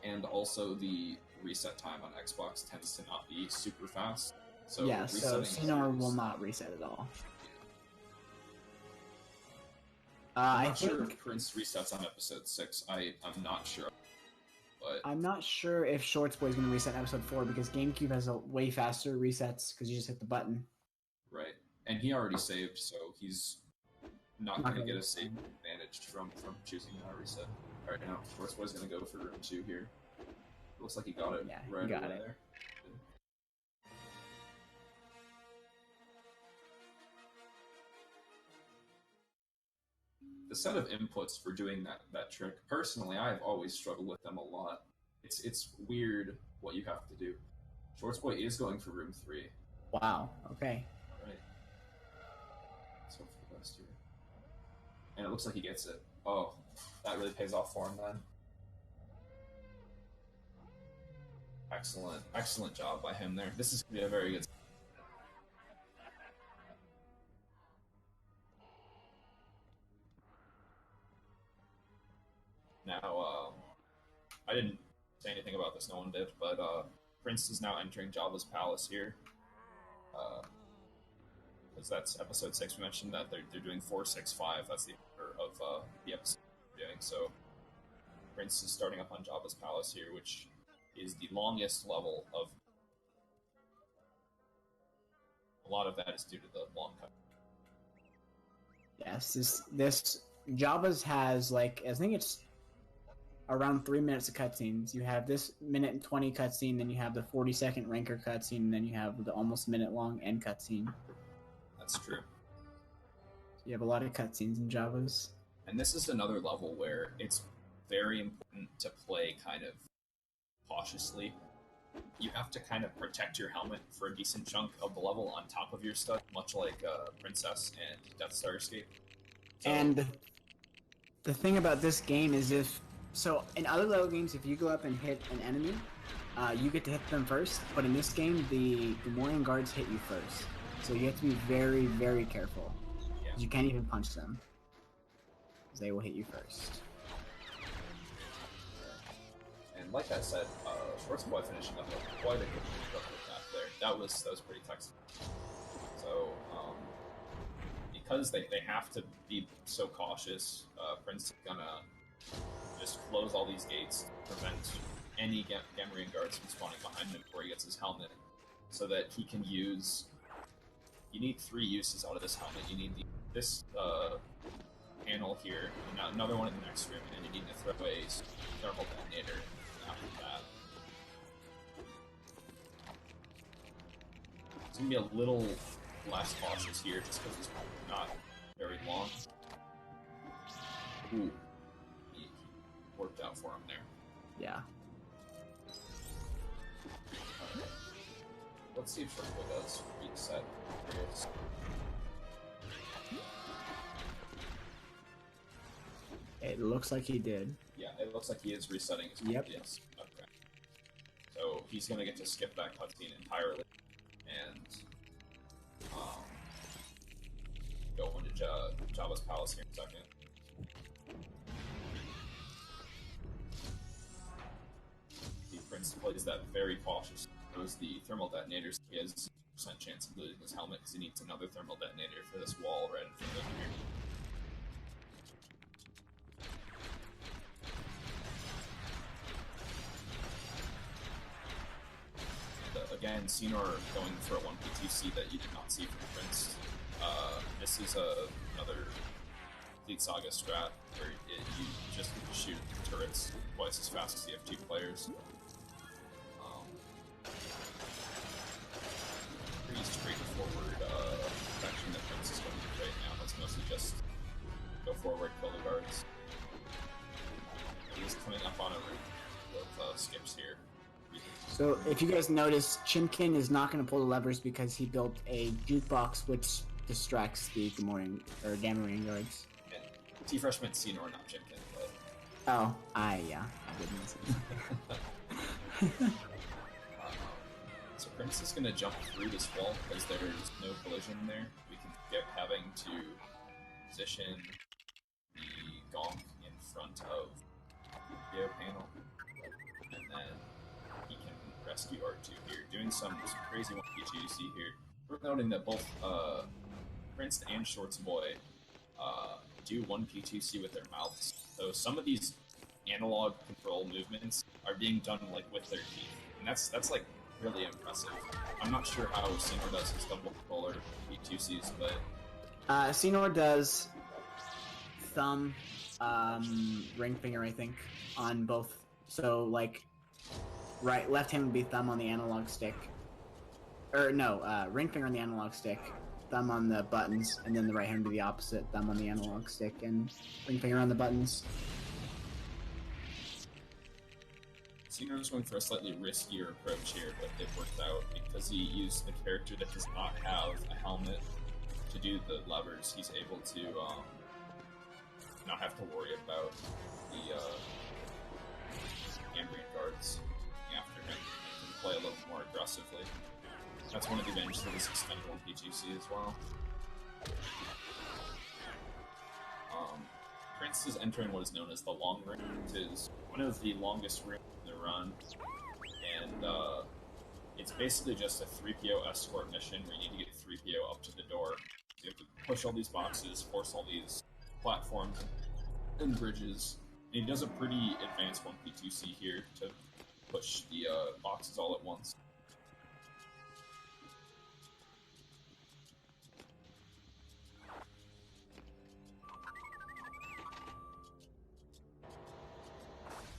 and also the reset time on Xbox tends to not be super fast. So yeah, so Scynor will not reset at all. I'm not sure if Prnced resets on episode 6. I'm not sure. But I'm not sure if Shortsboy is going to reset episode 4 because GameCube has a way faster resets because you just hit the button. Right. And he already saved, so he's not going to get a save advantage from choosing not reset. Alright, now Shortsboy's going to go for room 2 here. Looks like he got it right over there. The set of inputs for doing that trick, personally, I've always struggled with them a lot. It's weird what you have to do. Shortsboy is going for room 3. Wow, okay. Alright. Let's hope for the best here. And it looks like he gets it. Oh, that really pays off for him then. Excellent job by him there. This is going to be a very good... Now, I didn't say anything about this, no one did, but Prnced is now entering Jabba's palace here. Because that's episode 6, we mentioned that they're doing 4, 6, 5, that's the order of the episode we're doing, so Prnced is starting up on Jabba's palace here, which is the longest level of... A lot of that is due to the long cut. Yes, this Jabba's has, like, I think it's around 3 minutes of cutscenes. You have this minute and 20 cutscene, then you have the 40-second ranker cutscene, and then you have the almost minute-long end cutscene. That's true. So you have a lot of cutscenes in Jabba's. And this is another level where it's very important to play kind of cautiously. You have to kind of protect your helmet for a decent chunk of the level on top of your stud, much like Princess and Death Star Escape. So, and the thing about this game is so in other level games, if you go up and hit an enemy, you get to hit them first, but in this game, the Gamorrean guards hit you first. So you have to be very, very careful. yeah. You can't even punch them. They will hit you first. And like I said, Shortsboy finishing up quite a good attack there. That was pretty textbook. So, because they have to be so cautious, Prnced is gonna just close all these gates to prevent any Gamorrean guards from spawning behind him before he gets his helmet, so that he can use... You need 3 uses out of this helmet. You need this panel here, and another one in the next room, and you need to throw a thermal detonator after that. It's going to be a little less cautious here, just because it's not very long. Ooh. He worked out for him there. Yeah. Okay. Let's see if Shortsboy does reset. It looks like he did. Yeah, it looks like he is resetting his Yep. Yes. Okay. So he's going to get to skip that cutscene entirely and go into Jabba's palace here in a second. The Prince plays that very cautious. Throws the thermal detonators. He has a 6% chance of losing his helmet because he needs another thermal detonator for this wall right in front of him here. again, Scynor going for a 1p2c that you did not see from Prnced. This is another Fleet Saga strat where you just get to shoot turrets twice as fast as you have 2 players. Pretty straightforward action that Prnced is going to do right now. It's mostly just go forward, kill the guards. He's coming up on a route with skips here. So if you guys notice, Chimkin is not going to pull the levers because he built a jukebox which distracts the Gamma Marine guards. And T-Fresh meant Scynor, not Chimkin, but... Oh, yeah. I didn't see. So Prnced is going to jump through this wall because there's no collision there. We can get having to position the gonk in front of the video panel, and then he can rescue R2 here, doing some crazy 1p2c here. We're noting that both Prnced and Shortsboy do 1p2c with their mouths, so some of these analog control movements are being done like with their teeth, and that's like really impressive. I'm not sure how Scynor does his double controller p2cs, but Scynor does thumb, ring finger, I think, on both. So like, left hand would be thumb on the analog stick, or no, ring finger on the analog stick, thumb on the buttons, and then the right hand would be the opposite, thumb on the analog stick and ring finger on the buttons. Scynor is going for a slightly riskier approach here, but it worked out because he used the character that does not have a helmet to do the levers. He's able to not have to worry about the Cambrian guards after him and play a little more aggressively. That's one of the advantages of this extended 1p2c as well. Prnced is entering what is known as the long room. It is one of the longest rooms in the run, and it's basically just a 3PO escort mission where you need to get 3PO up to the door. You have to push all these boxes, force all these platforms and bridges. And he does a pretty advanced 1p2c here to push the boxes all at once.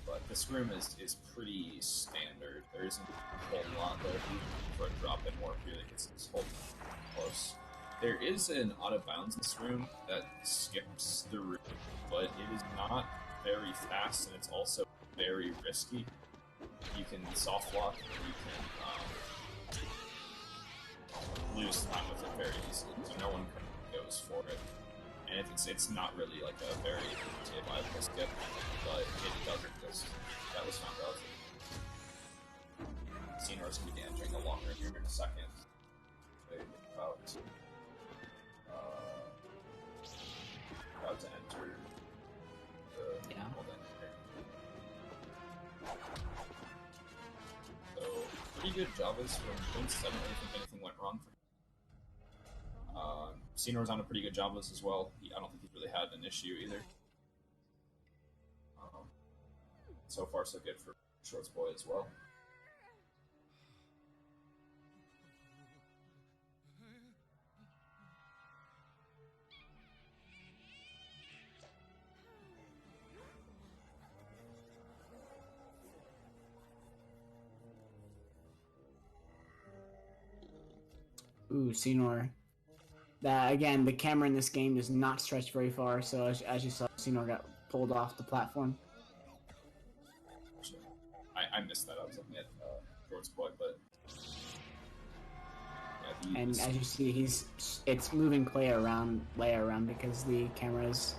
But this room is pretty standard. There isn't a whole lot there for a drop-in warp here that gets this whole close. There is an out-of-bounds in this room that skips the room, but it is not very fast, and it's also very risky. You can soft lock, and you can lose time with it very easily, so no one goes for it. And it's not really like a very viable skip, but it does exist. That was found out. Scynor is going to be entering the long room here in a second. About to enter the So, pretty good Javas from Prnced. I don't really think anything went wrong for him. Scynor's on a pretty good Javas as well. I don't think he's really had an issue either. So far, so good for Shortsboy as well. Ooh, Scynor. Again, the camera in this game does not stretch very far, so as you saw, Scynor got pulled off the platform. I missed that. I was looking at Shortsboy, but yeah, and as you see, it's moving Leia around because the camera is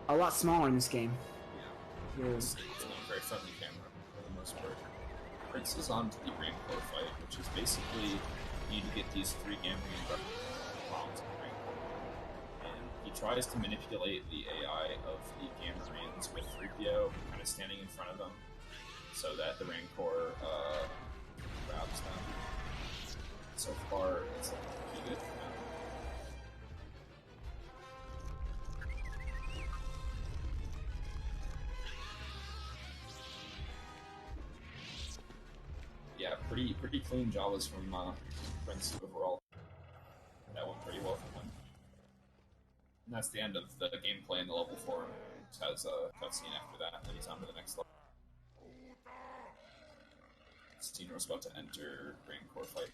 a lot smaller in this game. Yeah, it's a very friendly camera for the most part. Prnced is on to the Rancor fight, which is basically you need to get these 3 Gambian bombs in Rancor. And he tries to manipulate the AI of the Gambians with 3PO kind of standing in front of them so that the Rancor grabs them. So far, it's pretty good for him. Yeah, pretty clean Jawas from Prnced overall. That went pretty well for him. And that's the end of the gameplay in the level 4. It has a cutscene after that, and then he's on to the next level. Scynor about to enter Brain Core fight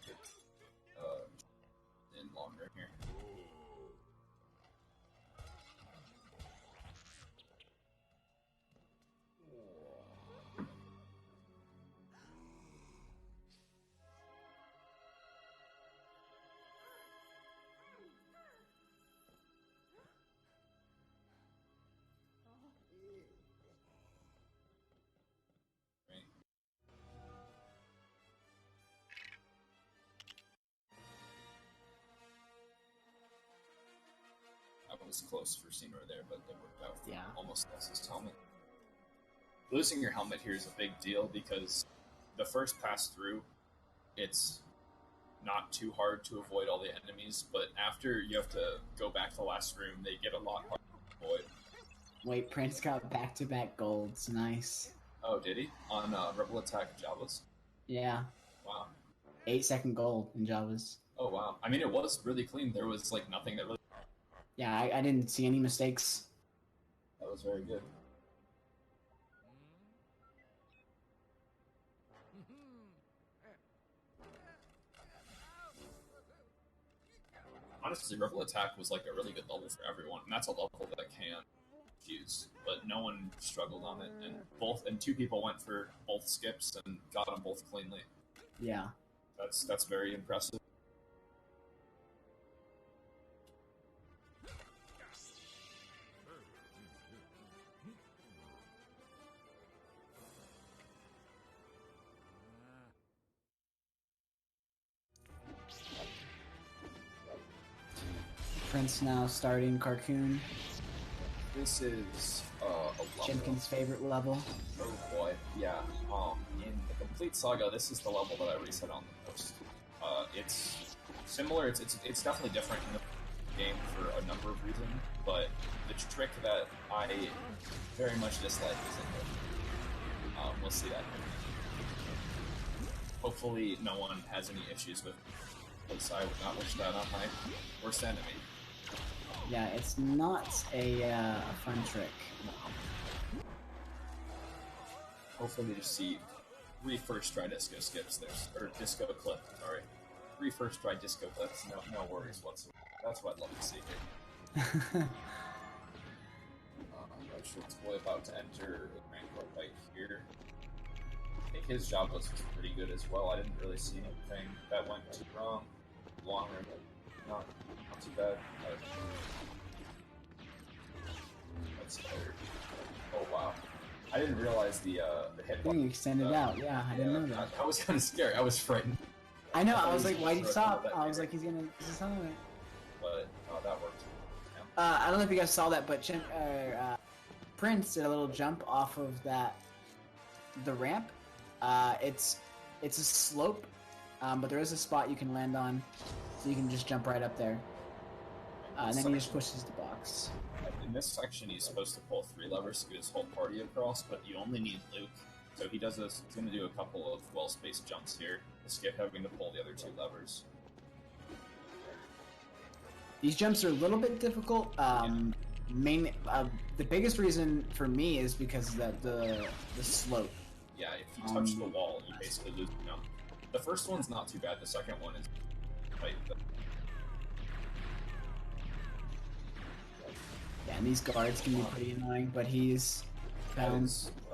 in longer here. That was close for Scynor there, but it worked out. Yeah. Almost lost his helmet. Losing your helmet here is a big deal because the first pass through, it's not too hard to avoid all the enemies, but after you have to go back to the last room, they get a lot harder to avoid. Wait, Prince got back-to-back golds. Nice. Oh, did he? On Rebel Attack Javas? Yeah. Wow. 8-second gold in Javas. Oh, wow. I mean, it was really clean. There was, like, nothing that really... Yeah, I didn't see any mistakes. That was very good. Honestly, Rebel Attack was like a really good level for everyone, and that's a level that I can use, but no one struggled on it, and two people went for both skips and got them both cleanly. Yeah. That's very impressive. Prince now starting Carcoon. This is a level. Chimkin's favorite level. Oh boy, yeah. In the complete saga, this is the level that I reset on the most. It's similar. It's definitely different in the game for a number of reasons, but the trick that I very much dislike is in there. We'll see that. Hopefully, no one has any issues with this. I would not wish that on my worst enemy. Yeah, it's not a fun trick. Hopefully they just see 3 first try disco skips there, or disco clip, sorry. 3 first try disco clips, no worries whatsoever. That's what I'd love to see here. LEGOthon about to enter the Grand Court fight here. I think his job was pretty good as well. I didn't really see anything that went too wrong. Long run, not too bad. That's tired. Oh wow. I didn't realize the hit Being extended out, yeah, I didn't know that. I was kind of scared. I was frightened. I know, I was like, why'd he stop? I was like, he's gonna use his helmet. But that worked. Yeah. I don't know if you guys saw that, but Prince did a little jump off of the ramp. It's a slope, but there is a spot you can land on, so you can just jump right up there. And then he just pushes the box. In this section, he's supposed to pull 3 levers to get his whole party across, but you only need Luke. So he does this. He's going to do a couple of well-spaced jumps here. The skip having to pull the other 2 levers. These jumps are a little bit difficult. The biggest reason for me is because the slope. Yeah, if you touch the wall, you basically lose the jump. The first one's not too bad. The second one is tight. Yeah, and these guards can be pretty annoying, but he's found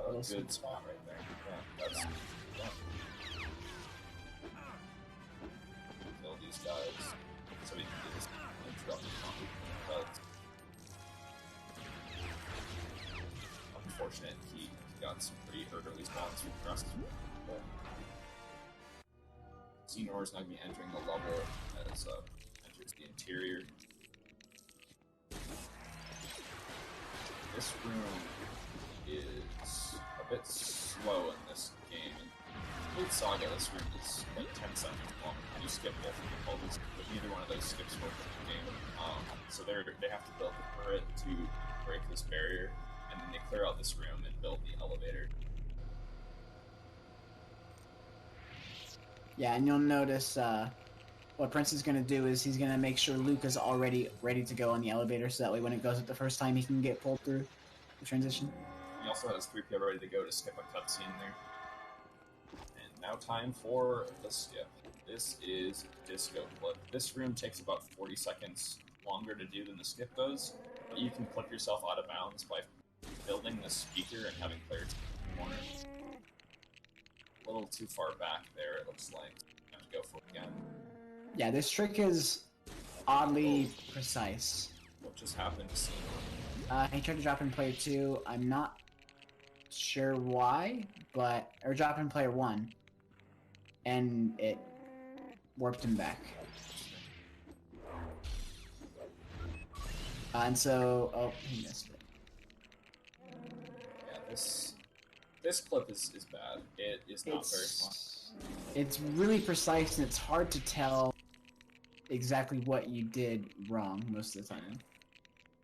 a good spot right there. Yeah, that's kill these guys so we can do this interrupted combo. Unfortunate, he got some pretty early spawns from Prnced. Scynor is not going to be entering the level as enters the interior. This room is a bit slow in this game. In Saga, this room is like 10 seconds long, and you skip both of the levels, but neither one of those skips work in the game. So they have to build the turret to break this barrier, and then they clear out this room and build the elevator. Yeah, and you'll notice what Prince is going to do is he's going to make sure Luke is already ready to go on the elevator, so that way when it goes up the first time, he can get pulled through the transition. He also has 3PO ready to go to skip a cutscene there. And now time for the skip. This is Disco Clip. This room takes about 40 seconds longer to do than the skip does, but you can clip yourself out of bounds by building the speaker and having players in the corner. A little too far back there, it looks like. You have to go for it again. Yeah, this trick is oddly precise. What just happened to Scynor? He tried to drop in player 2. I'm not sure why, or drop in player 1. And it warped him back. And so, oh, he missed it. Yeah, this clip is bad. It is not very fun. It's really precise, and it's hard to tell exactly what you did wrong most of the time.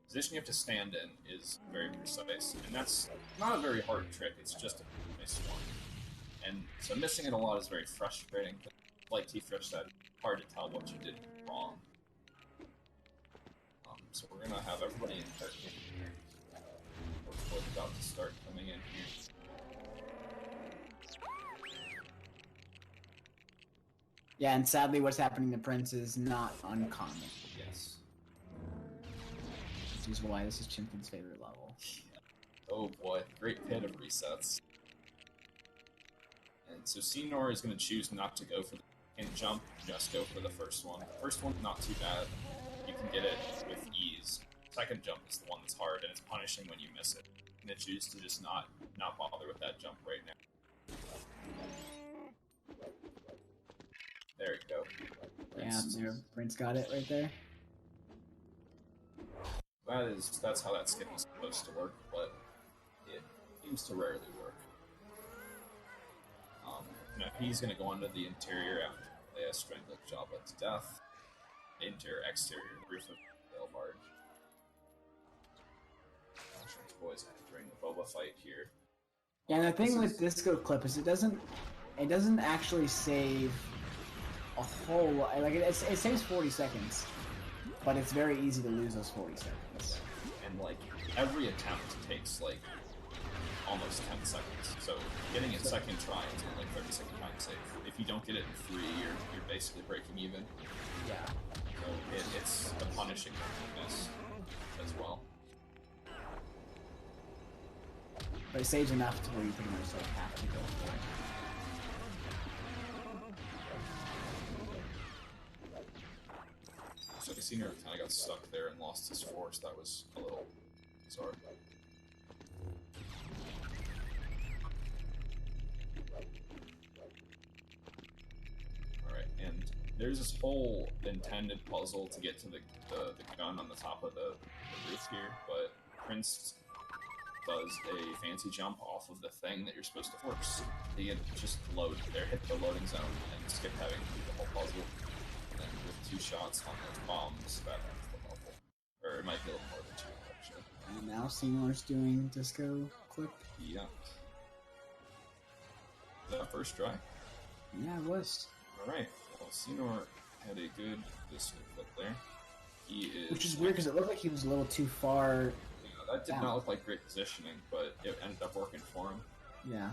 The position you have to stand in is very precise, and that's not a very hard trick, it's just a nice one. And so missing it a lot is very frustrating, but like T-Fresh said, it's hard to tell what you did wrong. So we're gonna have everybody in Chimkin. We're about to start coming in here. Yeah, and sadly what's happening to Prince is not uncommon. Yes. Which is why this is Chimkin's favorite level. Oh boy, great pit of resets. And so Scynor is going to choose not to go for the second jump, just go for the first one. The first one, not too bad. You can get it with ease. Second jump is the one that's hard, and it's punishing when you miss it. I'm going to choose to just not bother with that jump right now. There you go. Yeah, Prince got it right there. That's how that skip is supposed to work, but it seems to rarely work. Now he's going to go under the interior after they strangled Jabba to death. Interior, exterior, roof of the Bell Barge. Boys entering the Boba fight here. Yeah, and the thing with Disco Clip is it doesn't actually save a whole lot. Like it saves 40 seconds, but it's very easy to lose those 40 seconds. And like every attempt takes like almost 10 seconds. So getting it second try is only like 30-second time save. If you don't get it in 3, you're basically breaking even. Yeah. So it's a punishing miss as well. But it saves enough to where you pretty much like have to go for it. So the Scynor kind of got stuck there and lost his force. That was a little bizarre. Alright, and there's this whole intended puzzle to get to the gun on the top of the roof here, but Prnced does a fancy jump off of the thing that you're supposed to force. You just load there, hit the loading zone, and skip having to do the whole puzzle. And then with 2 shots on those bombs, that ends the level. Or it might be a little more than 2, actually. And now Seymour's doing Disco Clip. Yeah. That first try? Yeah, it was. Alright, well, Scynor had a good Disco Clip there. He is... Which is weird, because it looked like he was a little too far... That did not look like great positioning, but it ended up working for him. Yeah.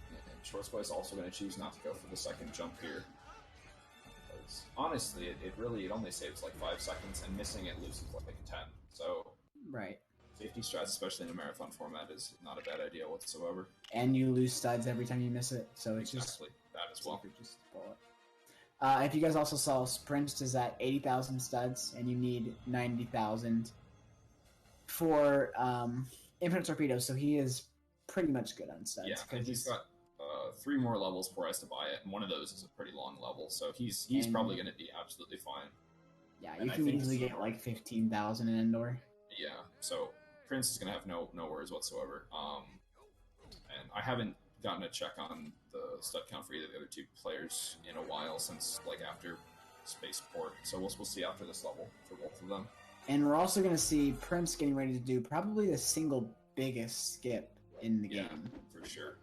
And Shortsboy is also going to choose not to go for the second jump here. Because, honestly, it only saves like 5 seconds, and missing it loses like 10. So, right. Safety strats, especially in a marathon format, is not a bad idea whatsoever. And you lose studs every time you miss it, so it's exactly. That as well. Just pull it. If you guys also saw, Prnced is at 80,000 studs, and you need 90,000 for Infinite Torpedoes, so he is pretty much good on studs. Yeah, and he's got 3 more levels before he has to buy it, and one of those is a pretty long level, so he's probably going to be absolutely fine. Yeah, you can easily get like 15,000 in Endor. Yeah, so Prnced is going to have no worries whatsoever. And I haven't gotten a check on the stud count for either of the other 2 players in a while, since like after Spaceport, so we'll see after this level for both of them. And we're also going to see Prince getting ready to do probably the single biggest skip in the Yeah, game. for sure.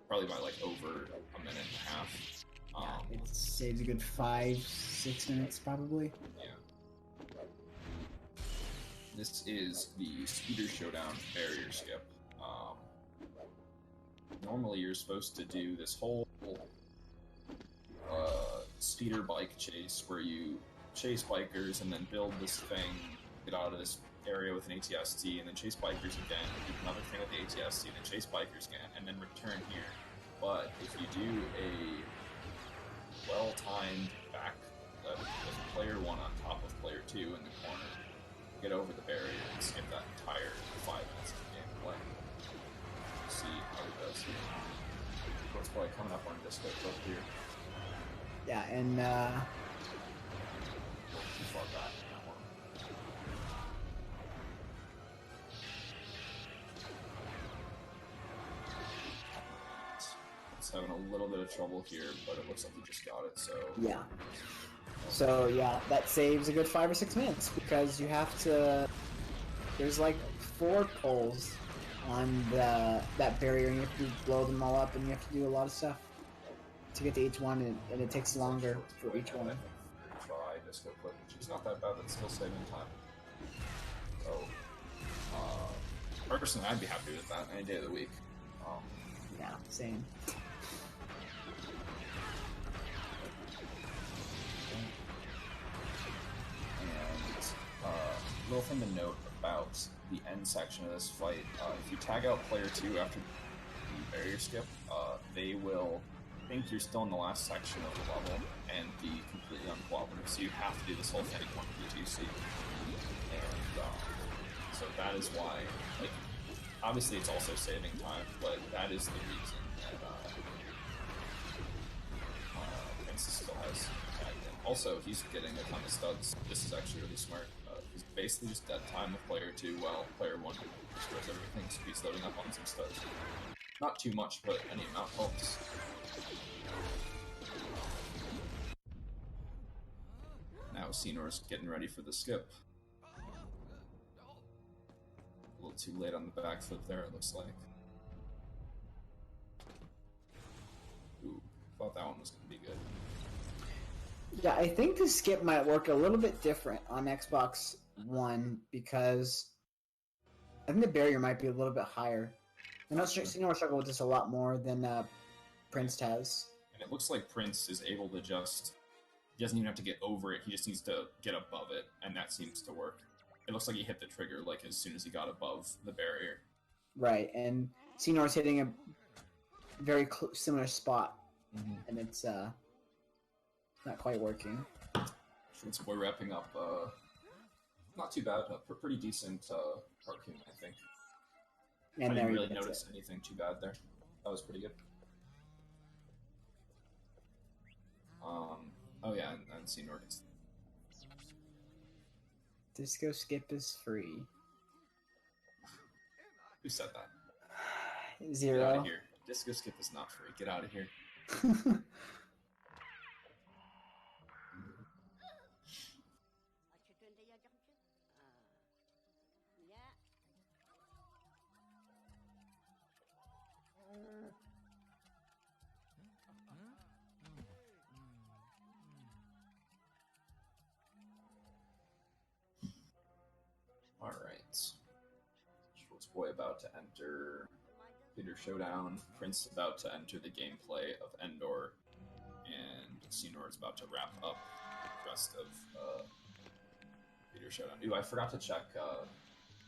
Probably by like over a minute and a half. It saves a good 5-6 minutes probably. Yeah. This is the Speeder Showdown barrier skip. Normally you're supposed to do this whole speeder bike chase where you chase bikers and then build this thing, get out of this area with an ATST, and then chase bikers again, do another thing with the ATST, and then chase bikers again, and then return here. But if you do a well-timed back with player 1 on top of player 2 in the corner, get over the barrier and skip that entire 5 minutes of gameplay. See how it does here. What's probably coming up on Disco up here. Yeah, and Too far back in that one. It's having a little bit of trouble here, but it looks like he just got it, so... yeah. So yeah, that saves a good 5 or 6 minutes because you have to. There's like 4 poles on that barrier, and you have to blow them all up, and you have to do a lot of stuff to get to each one, and it takes longer for each one. Try Disco Click, which is not that bad, but still saving time. So, personally, I'd be happy with that any day of the week. Yeah, same. Little thing to note about the end section of this fight, if you tag out player 2 after the barrier skip, they will think you're still in the last section of the level and be completely uncooperative, so you have to do this whole thing one PTC. And so that is why, like, obviously it's also saving time, but that is the reason that Prnced still has tagged in. Also, he's getting a ton of studs. This is actually really smart. He's basically just dead time with player 2 while player 1 destroys everything, so he's loading up on some studs. Not too much, but any amount helps. Now Scynor13's getting ready for the skip. A little too late on the backflip there, it looks like. Ooh, thought that one was going to be good. Yeah, I think the skip might work a little bit different on Xbox One because I think the barrier might be a little bit higher. I know Scynor struggle with this a lot more than Prnced has. And it looks like Prnced is able to just... He doesn't even have to get over it, he just needs to get above it, and that seems to work. It looks like he hit the trigger like as soon as he got above the barrier. Right, and Scynor hitting a very similar spot, and it's not quite working. LEGOthon wrapping up, not too bad, a pretty decent cartoon, I think. And I didn't really notice anything too bad there. That was pretty good. Oh yeah, and Scynor gets... Disco skip is free. Who said that? Zero. Get out of here. Disco skip is not free. Get out of here. Alright. LEGOthon about to enter Speeder Showdown. Prnced about to enter the gameplay of Endor. And Scynor is about to wrap up the rest of Speeder Showdown. Ooh, I forgot to check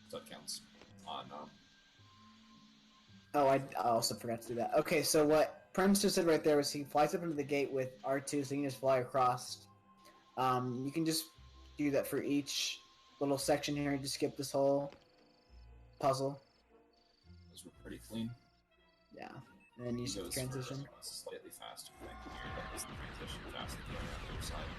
sub counts on... Oh, I also forgot to do that. Okay, so what Prnced just said right there was he flies up into the gate with R2, so you can just fly across. You can just do that for each little section here. You just skip this whole puzzle. Those were pretty clean. Yeah, and then you just transition. For a slightly faster thing here. That is the transition faster than on the other side.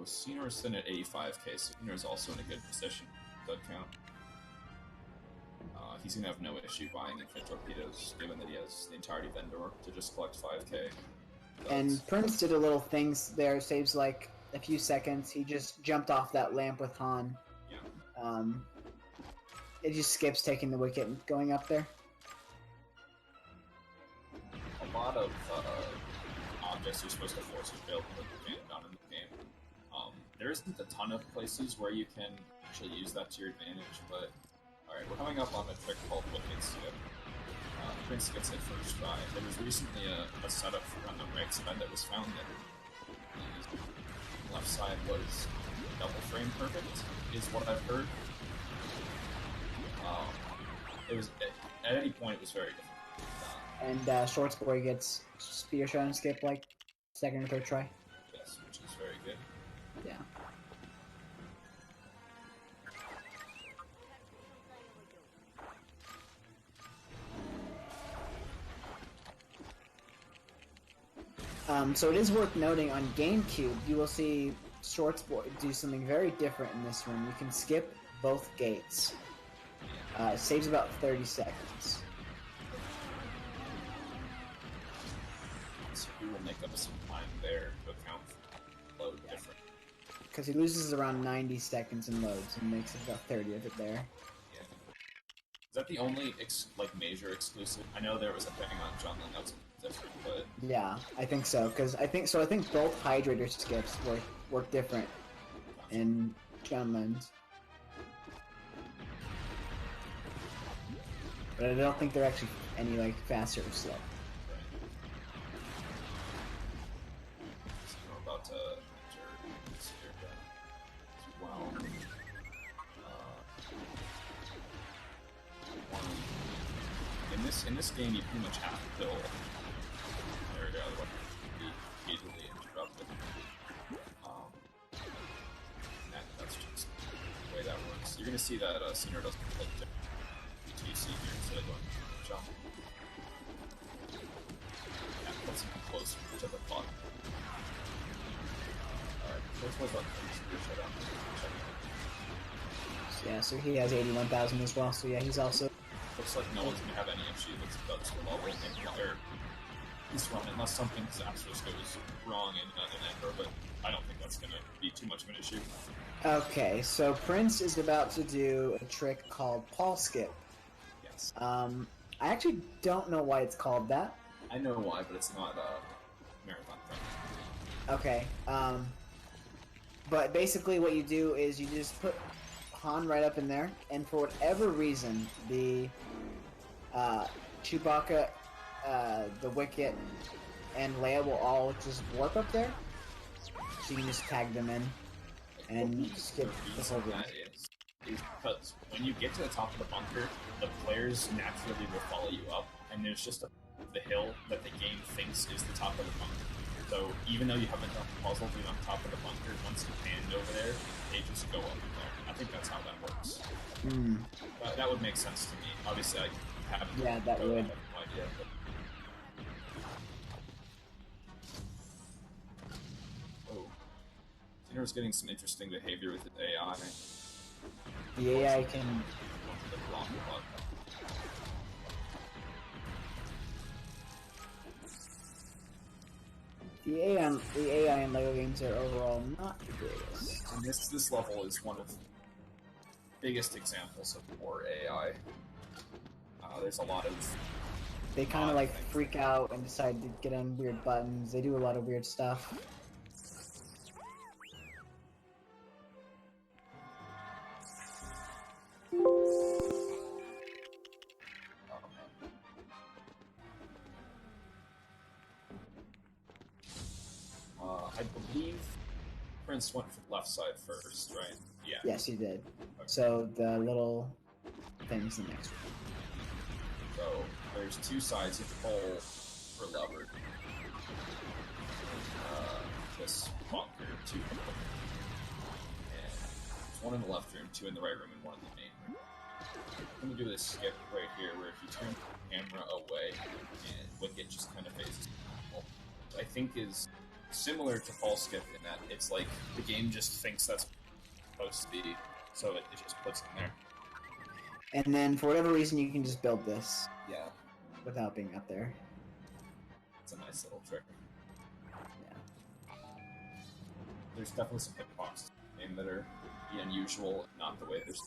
Scynor in at 85k, so Scynor also in a good position. Dud count. He's gonna have no issue buying infinite torpedoes, given that he has the entirety of Endor to just collect 5k. And Prnced did a little things there, saves like a few seconds. He just jumped off that lamp with Han. Yeah. It just skips taking the wicket and going up there. A lot of objects you're supposed to force your build with the game done in the game. There isn't a ton of places where you can actually use that to your advantage, but alright, we're coming up on a trick called Wicked Skip. Prnced gets it first try. There was recently a setup on the right side that was found that the left side was double frame perfect, is what I've heard. It was at any point it was very difficult. And Shortsboy gets spear shot and skip like second or third try. Yes, which is very good. Yeah. So it is worth noting on GameCube, you will see Shortsboy do something very different in this room. You can skip both gates. It saves about 30 seconds. So we will make up some time there to account for load different. Because he loses around 90 seconds in loads and makes about 30 of it there. Yeah. Is that the only major exclusive? I know there was a thing on Jungle that's different, but Yeah, I think so. Because I think both Hydrator skips work different in Gunlands. But I don't think they're actually any like faster or slow. so we're about to enter this here as well. In this game, you pretty much have to kill. There we go. Otherwise, you'd be easily interrupted. That's just the way that works. You're gonna see that Scynor doesn't click BTC here instead of going jump. Yeah, that's even closer to the button. Alright, let's look up the shut down. Yeah, so he has 81,000 as well. So yeah, he's also. Looks like no one's gonna have any issue with this level or this run unless something disastrous goes wrong in Endor, but I don't think that's gonna be too much of an issue. Okay, so Prnced is about to do a trick called Paul Skip. Yes. I actually don't know why it's called that. I know why, but it's not marathon friendly. Okay, but basically what you do is you just put Han right up in there, and for whatever reason, the Chewbacca, the Wicket, and Leia will all just warp up there, so you can just tag them in and skip the whole room. Is because when you get to the top of the bunker, the players naturally will follow you up, and there's just the hill that the game thinks is the top of the bunker. So even though you haven't done the puzzle being on top of the bunker, once you pan over there, they just go up there. I think that's how that works. That would make sense to me. Obviously, I haven't. Yeah, that would. I have no idea. But... Oh, Scynor's getting some interesting behavior with his AI. The AI can. The AI in LEGO games are overall not the greatest. And this level is one of the biggest examples of poor AI. There's a lot of... They kind of like freak out and decide to get on weird buttons. They do a lot of weird stuff. I believe Prnced went for the left side first, right? Yeah. Yes, he did. Okay. So the little thing's the next one. So there's two sides you have to pull for lever. This bunker, two. And there's one in the left room, two in the right room, and one in the main room. I'm gonna do this skip right here where if you turn the camera away and Wicket just kind of faces people, I think is similar to fall skip in that it's like the game just thinks that's supposed to be, so it just puts it in there. And then for whatever reason, you can just build this. Yeah. Without being up there. It's a nice little trick. Yeah. There's definitely some hitboxes in the game that are unusual, not the way there's.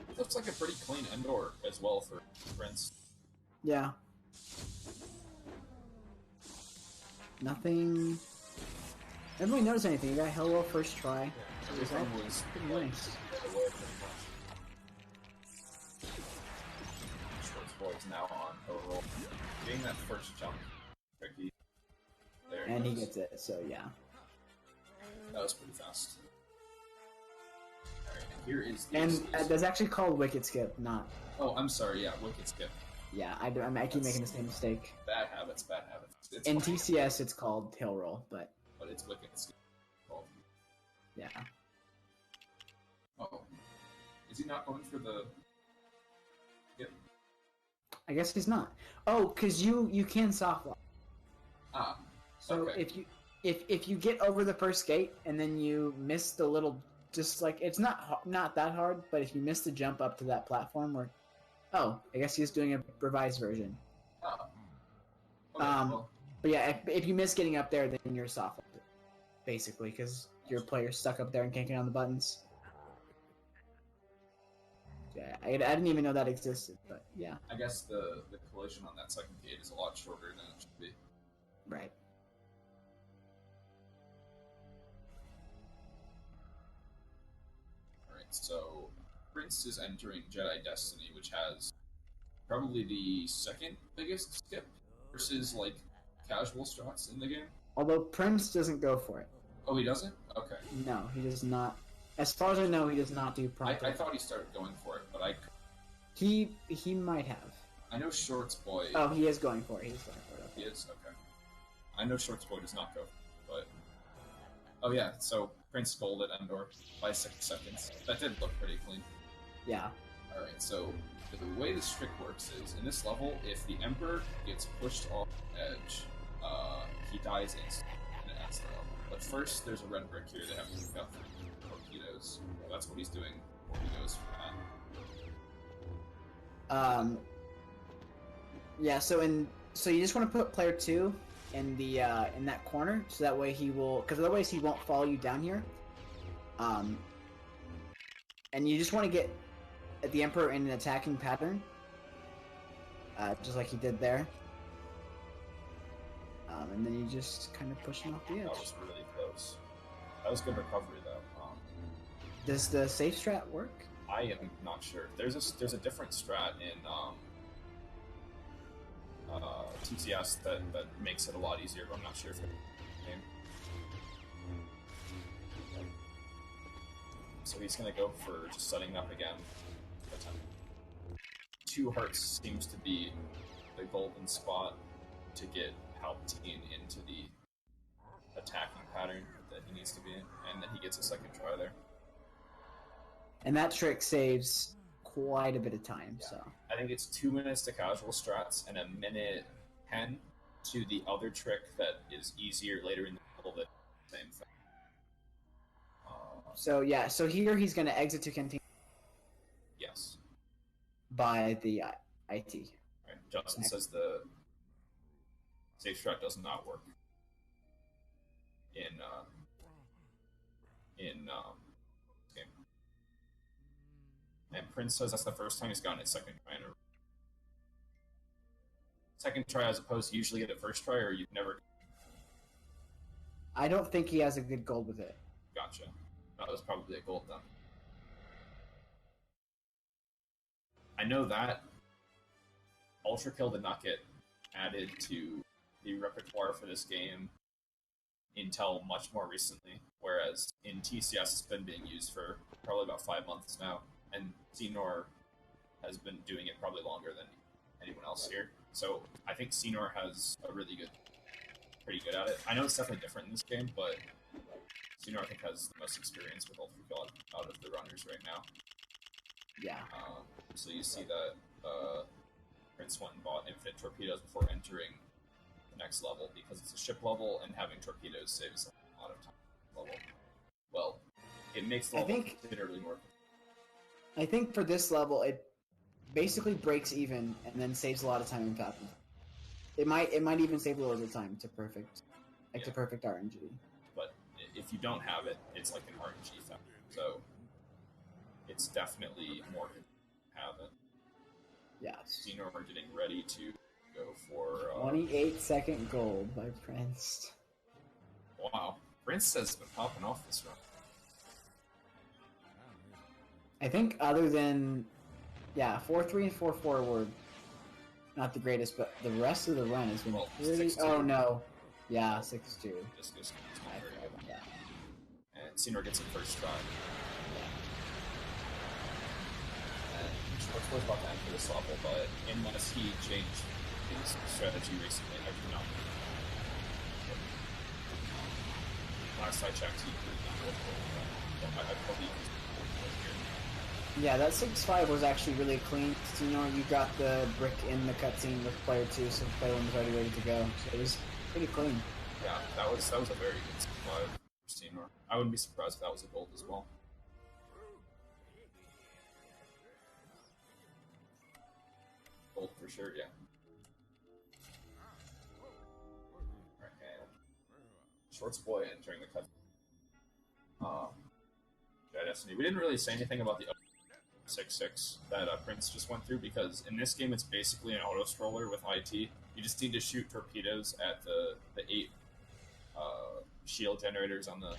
It looks like a pretty clean indoor as well for Prnced. Yeah. Nothing. I didn't really notice anything. You got hello first try. Yeah, everything was pretty nice. Shortsboy is now on a roll. Getting that first jump tricky. There and he gets it, so yeah. That was pretty fast. Alright, and here is the And that's actually called Wicked Skip, not... Oh, I'm sorry, yeah, Wicked Skip. Yeah, I keep making the same mistake. Bad habits, bad habits. It's in fine. TCS, it's called Tail Roll, but it's Wicked Skip. yeah. Oh. Is he not going for the... Yep. I guess he's not. Oh, because you can soft lock. Ah. So okay. if you get over the first gate and then you miss the little, just like, it's not that hard, but if you miss the jump up to that platform where, oh, I guess he's doing a revised version. Oh. Okay, well. But yeah, if you miss getting up there, then you're soft locked, basically, because your player's stuck up there and can't get on the buttons. Yeah, I didn't even know that existed, but yeah. I guess the collision on that second gate is a lot shorter than it should be. Right. Alright, so Prnced is entering Jedi Destiny, which has probably the second biggest skip versus, like, casual strats in the game. Although Prnced doesn't go for it. Oh, he doesn't? Okay. No, he does not. As far as I know, he does not do prompt. I thought he started going for it, but He might have. I know Shortsboy... Oh, he is going for it. He's going for it. Okay. He is? Okay. I know Shortsboy does not go for it, but... Oh yeah, so Prnced scolded Endor by 6 seconds. That did look pretty clean. Yeah. Alright, so the way this trick works is, in this level, if the Emperor gets pushed off the edge, he dies instantly, and it ends the level. But first, there's a red brick here they have to pick up torpedoes. That's what he's doing before he goes for that. Yeah, so you just want to put player 2 in the in that corner, so that way he will, because otherwise he won't follow you down here. And you just want to get the Emperor in an attacking pattern, just like he did there. And then you just kind of push him off the edge. That was really close. That was good recovery, though. Does the safe strat work? I am not sure. There's a different strat in TCS that makes it a lot easier, but I'm not sure if it's the game. So he's gonna go for just setting up again. 2 hearts seems to be the golden spot to get Palpatine into the attacking pattern that he needs to be in, and then he gets a second try there. And that trick saves quite a bit of time, Yeah. so... I think it's 2 minutes to casual strats and 1:10 to the other trick that is easier later in the level, that same thing. So yeah, so here he's going to exit to canteen Yes. by the IT. Right. Justin says the safe strat does not work in this game. And Prnced says that's the first time he's gotten his second try in a row. Second try as opposed to usually get it first try, or you've never... I don't think he has a good gold with it. Gotcha. That was probably a gold then. I know that Ultra Kill did not get added to the repertoire for this game until much more recently, whereas in TCS it's been being used for probably about 5 months now, and Scynor has been doing it probably longer than anyone else here. So I think Scynor has a pretty good at it. I know it's definitely different in this game, but Scynor I think has the most experience with Ultra Kill out of the runners right now. Yeah. So you see that Prince went and bought infinite torpedoes before entering the next level because it's a ship level and having torpedoes saves a lot of time. Level. Well, it makes the level considerably more. I think for this level, it basically breaks even and then saves a lot of time in Falcon. It might even save a little bit of time to perfect, to perfect RNG. But if you don't have it, it's like an RNG factor. So it's definitely more to have it. Yeah. Scynor are getting ready to go for 28-second gold by Prnced. Wow, Prnced has been popping off this run. I think other than 4-3 and 4-4 were not the greatest, but the rest of the run has been pretty. 6-2. Oh no, 6-2. This goes very good. Yeah. And Scynor gets it first try. And Schwartzboy's about to enter this level, but unless he changed his strategy recently, I do not. Last I checked, he could not go for it. I believe he's here. Yeah, that 6-5 was actually really clean. So, you got the brick in the cutscene with player 2, so player 1 was already ready to go. So it was pretty clean. Yeah, that was a very good 6-5 for Scynor. I wouldn't be surprised if that was a gold as well. Gold for sure, yeah. Shortsboy entering the cut. Destiny. We didn't really say anything about the 6-6 that Prince just went through because in this game it's basically an auto scroller with IT. You just need to shoot torpedoes at the 8 shield generators on the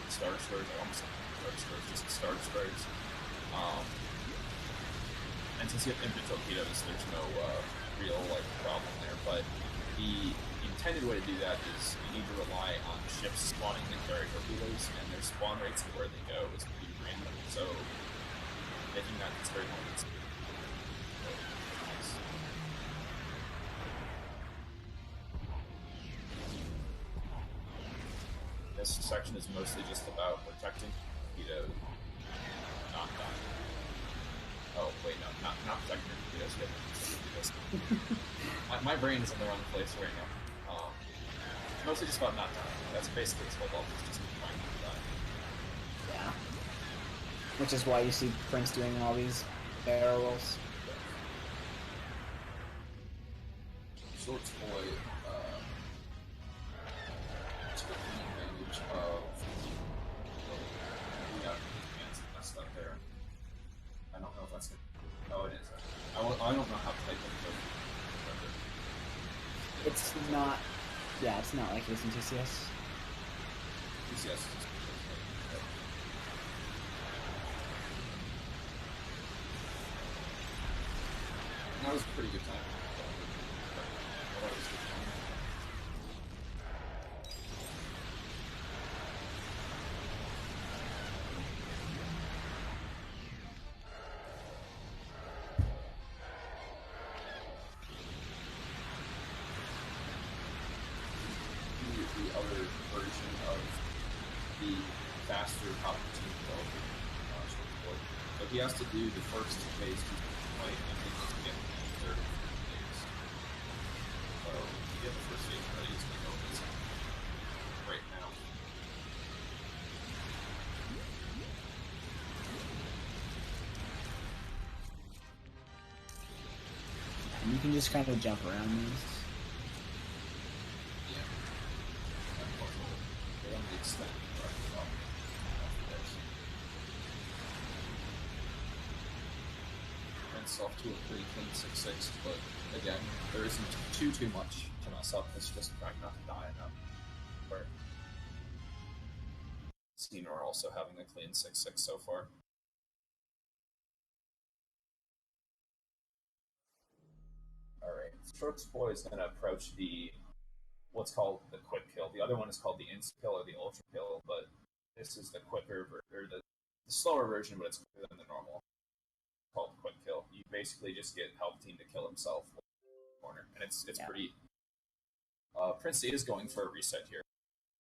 star destroyers. I almost said star destroyers, just star destroyers. And since you have infinite torpedoes, there's no real problem there. But the intended way to do that is you need to rely on ships spawning that carry torpedoes, and their spawn rates and where they go is pretty random. So making that very hard. This section is mostly just about protecting torpedoes, not dying. Oh wait, no, not protecting torpedoes. My brain is in the wrong place right now. Mostly just about not dying. That's basically its whole level, is just trying not to die. Yeah. Which is why you see Prince doing all these barrel rolls. Shortsboy took advantage of messed up there. I don't know if that's good. Oh, it is. I don't know how tight that is. It's not. Yeah, it's not like it is in TCS. TCS is just that was a pretty good time. The other version of the faster top team developer, so he has to do the first 2 phase fight and then just get the third phase. So to get the first phase ready, it's going to go this right now. And you can just kind of jump around these. Off to a pretty clean 6-6, but again, there isn't too much to mess up. It's just trying not to die enough. Where Scynor also having a clean 6-6 so far. Alright, Shortsboy is going to approach what's called the quick kill. The other one is called the insta kill or the ultra kill, but this is the quicker or the slower version, but it's quicker than the normal. Called quick kill. You basically just get Palpatine to kill himself in the corner, and it's pretty. Prnced is going for a reset here,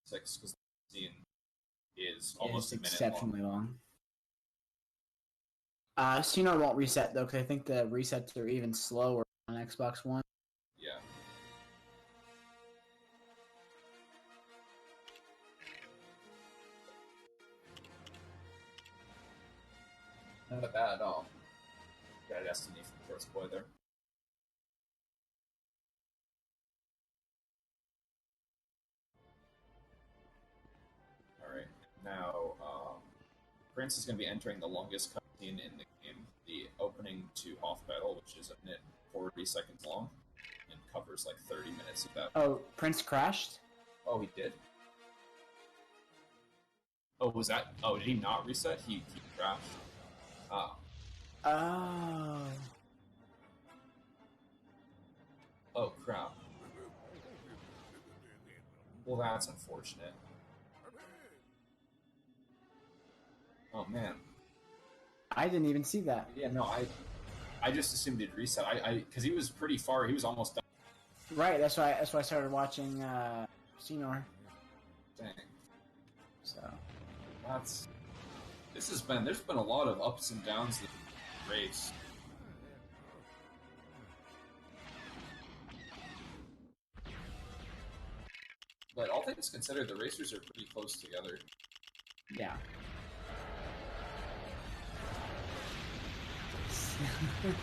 6 because the scene is almost a minute exceptionally long. Scynor won't reset though, because I think the resets are even slower on Xbox One. Yeah. Not a bad Destiny from First Boy there. Alright, now Prince is going to be entering the longest cutscene in the game, the opening to Hoth Battle, which is a minute 40 seconds long, and covers like 30 minutes of that. Oh, Prince crashed? Oh, he did? Oh, was that... Oh, did he not reset? He crashed? Ah. Oh. Oh, crap. Well, that's unfortunate. Oh, man. I didn't even see that. Yeah, no, I just assumed he'd reset. Because he was pretty far. He was almost done. Right, that's why I started watching Scynor. Dang. So there's been a lot of ups and downs in the race. But all things considered, the racers are pretty close together. yeah. Well,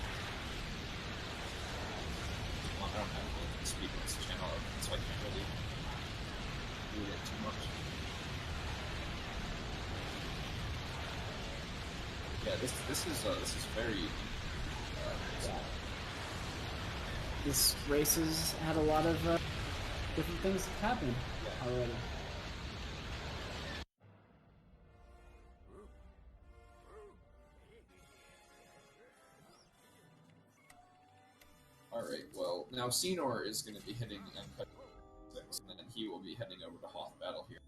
I don't have any speed on this channel, so I can't really read it too much. Yeah, this is very. Yeah. This race has had a lot of different things happen already. Alright, well, now Scynor is going to be hitting Uncut 6, and then he will be heading over to Hoth Battle here.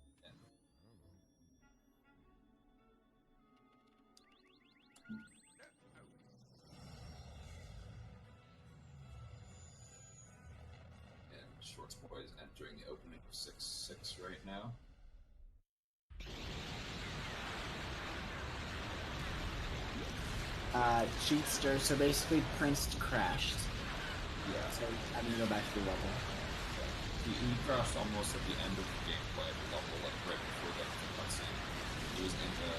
And Shortsboy is entering the opening of 6-6 right now. Cheatster, so basically Prnced crashed. Yeah. So I'm gonna go back to the level. He crashed almost at the end of the gameplay, the level, like right before the cutscene. He was in the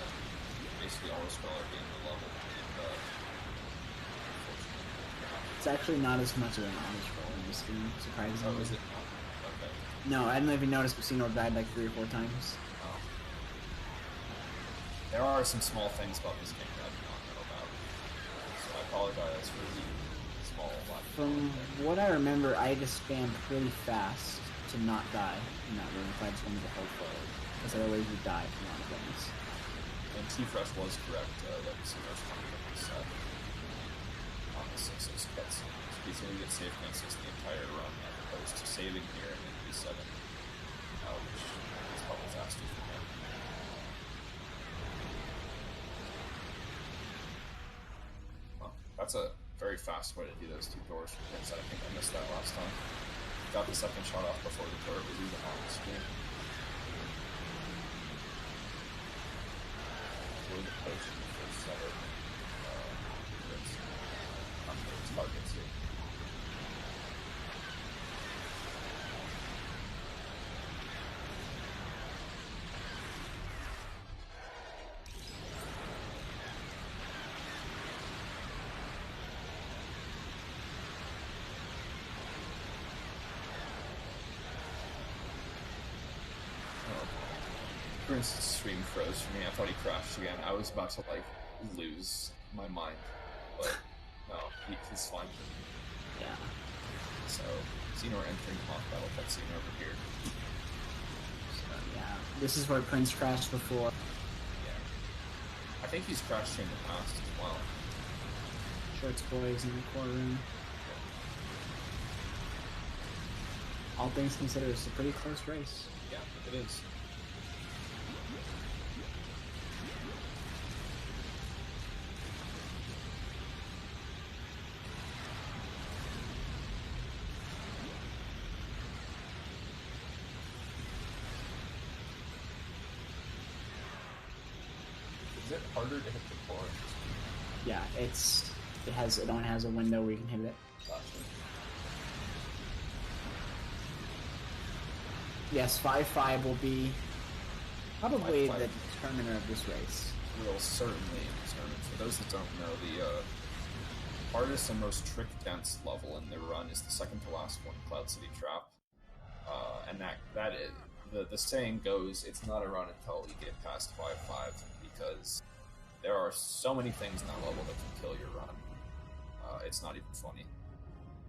basically all scholar game the level, and unfortunately, It's actually not as much of an honest roll in this game, surprisingly. oh, is it not? Okay. No, I don't know if you noticed, but Scynor died like 3 or 4 times. Oh. There are some small things about this game that I do not know about, so I apologize for the small lack of From what I remember, I had to spam pretty fast to not die in that room if I just wanted to hold forward, because otherwise you die from a lot of things. And T-Fresh was correct, that Scenor's coming up with set on the 6-6 cutscene. He's going to get saved against this the entire run, as opposed to saving here and then resetting, which is probably faster for him. Well, that's a very fast way to do those 2 doors from Prnced. I think I missed that last time. Got the second shot off before the turret was even on the screen. Really the post in the first set of targets here. Prince's stream froze for me. I thought he crashed again. I was about to like lose my mind, but no, he's fine. Yeah. So Scynor entering Hoth Battle cutscene over here. So, yeah. This is where Prince crashed before. Yeah. I think he's crashed here in the past as well. Shortsboy is in the core room. All things considered, it's a pretty close race. Yeah, it is. Is it harder to hit the core? Yeah, it only has a window where you can hit it. Gotcha. Yes, 5-5 will be probably 5-5. the determiner of this race. Will certainly determine. For those that don't know, the hardest and most trick-dense level in the run is the second to last one, Cloud City Trap. And that is, the saying goes, it's not a run until you get past 5-5, because there are so many things in that level that can kill your run. It's not even funny.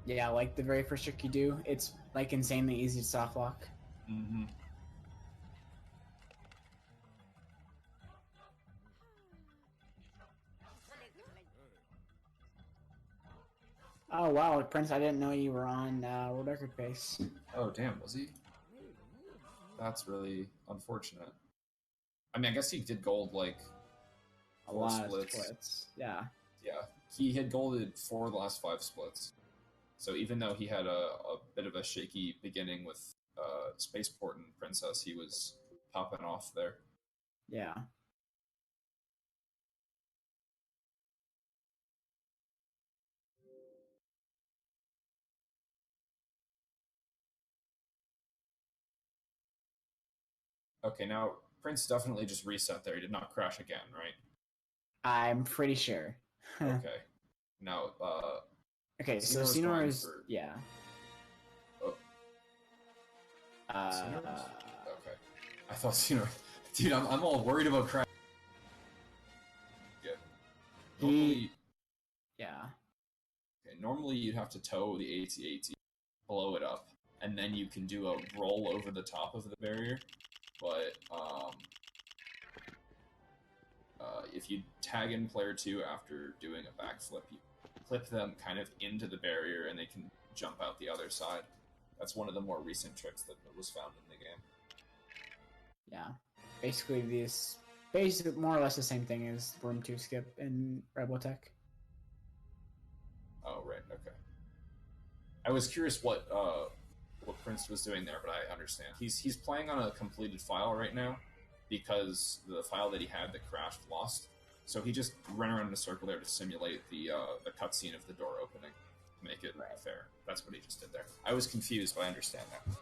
Yeah, like the very first trick you do, it's like insanely easy to soft lock. Mm-hmm. Oh wow, Prince, I didn't know you were on world record pace. Oh, damn, was he? That's really unfortunate. I mean, I guess he did gold, like, A 4 lot splits. of splits. Yeah. Yeah, he had golded 4 of the last 5 splits. So even though he had a bit of a shaky beginning with Spaceport and Princess, he was popping off there. Yeah. Okay, now Prince definitely just reset there. He did not crash again, right? I'm pretty sure. Okay. Now, Okay, so Scenor's Scynor going is... for... Yeah. Oh, Uh, Scenor's? Okay. I thought Scenor... Dude, I'm all worried about crash. Yeah. Normally... Yeah. Okay, normally you'd have to tow the AT-AT, blow it up, and then you can do a roll over the top of the barrier. But if you tag in player 2 after doing a backflip, you clip them kind of into the barrier and they can jump out the other side. That's one of the more recent tricks that was found in the game. Yeah. Basically, more or less the same thing as Room 2 skip in Rebeltech. Oh, right, okay. I was curious what Prince was doing there, but I understand. He's playing on a completed file right now, because the file that he had that crashed lost. So he just ran around in a circle there to simulate the cutscene of the door opening, to make it fair. That's what he just did there. I was confused, but I understand now.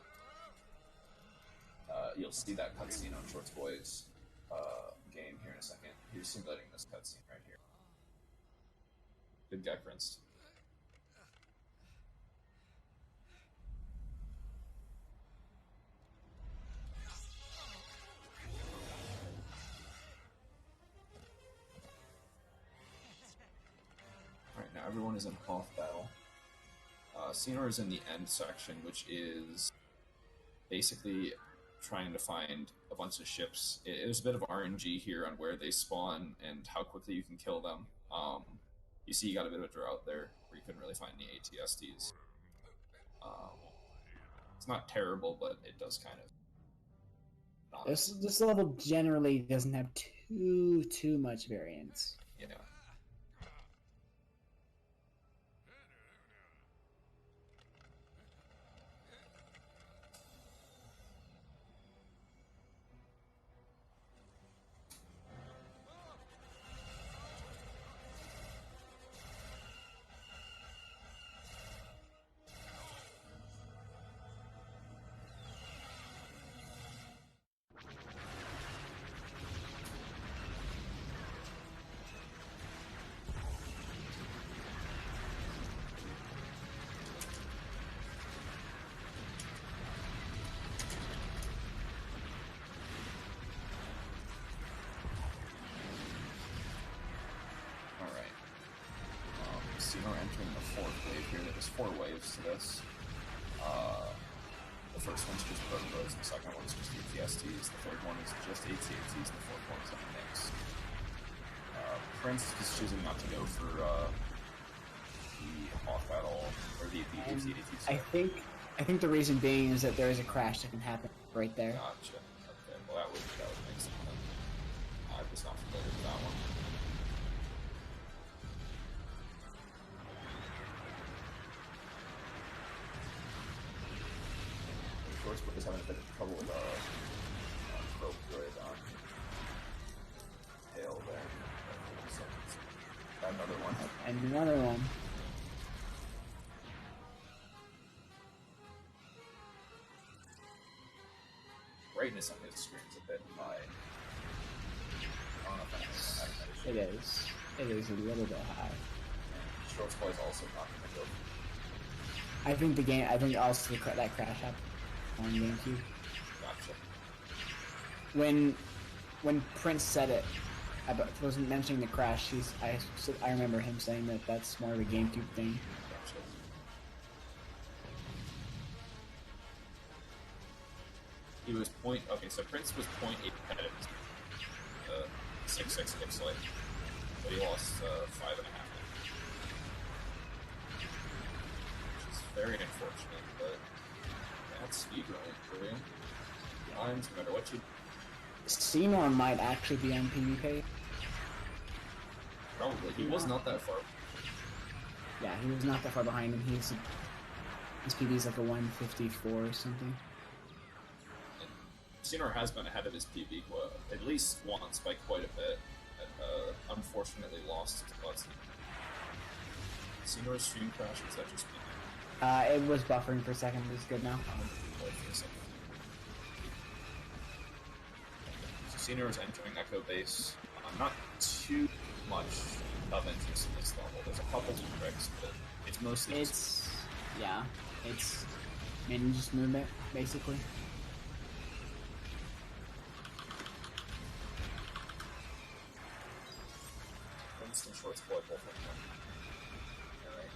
You'll see that cutscene on LEGOthon's game here in a second. He's simulating this cutscene right here. Good guy, Prnced. Alright, now everyone is in Hoth battle. Scynor is in the end section, which is basically trying to find a bunch of ships. There's a bit of RNG here on where they spawn and how quickly you can kill them. You see you got a bit of a drought there, where you couldn't really find any ATSDs. It's not terrible, but it does kind of... not... This level generally doesn't have too much variance. Yeah. Scynor entering the 4th wave here. There's 4 waves to this. The first one's just Protobos, the second one's just ATSTs, the third one is just ATATs, and the 4th one is a mix. Prince is choosing not to go for the Hoth battle, or the ATAT. I think the reason being is that there is a crash that can happen right there. Gotcha. Okay, well that would make sense. I was not familiar with that one. LEGOthon is having a bit of trouble with probe droid on tail there. Got another And another one. Brightness on his screen's a bit high. I don't know if I It is. It is a little bit high. Shortsboy is also not going to go. I think the game. I think also that crash happened on GameCube. Gotcha. When Prince said it, I wasn't mentioning the crash. I remember him saying that that's more of a GameCube thing. Gotcha. He was okay, so Prince was 0.8 ahead of 6-6 pixel, but he lost 5.5. Which is very unfortunate, but that's speedrunning for you. Lines, no matter what you. Scynor might actually be on PvP. Probably. He was not that far. Yeah, he was not that far behind him. His PB is like a 154 or something. Scynor has been ahead of his PB at least once by quite a bit. Unfortunately lost his butts. Scenor's stream crash, is that just me? It was buffering for a second, but it's good now. So Scynor is entering Echo Base. Not too much of interest in this level. There's a couple of tricks, but it's mostly it's mainly just movement, basically. Instant short spoil both of them. Alright.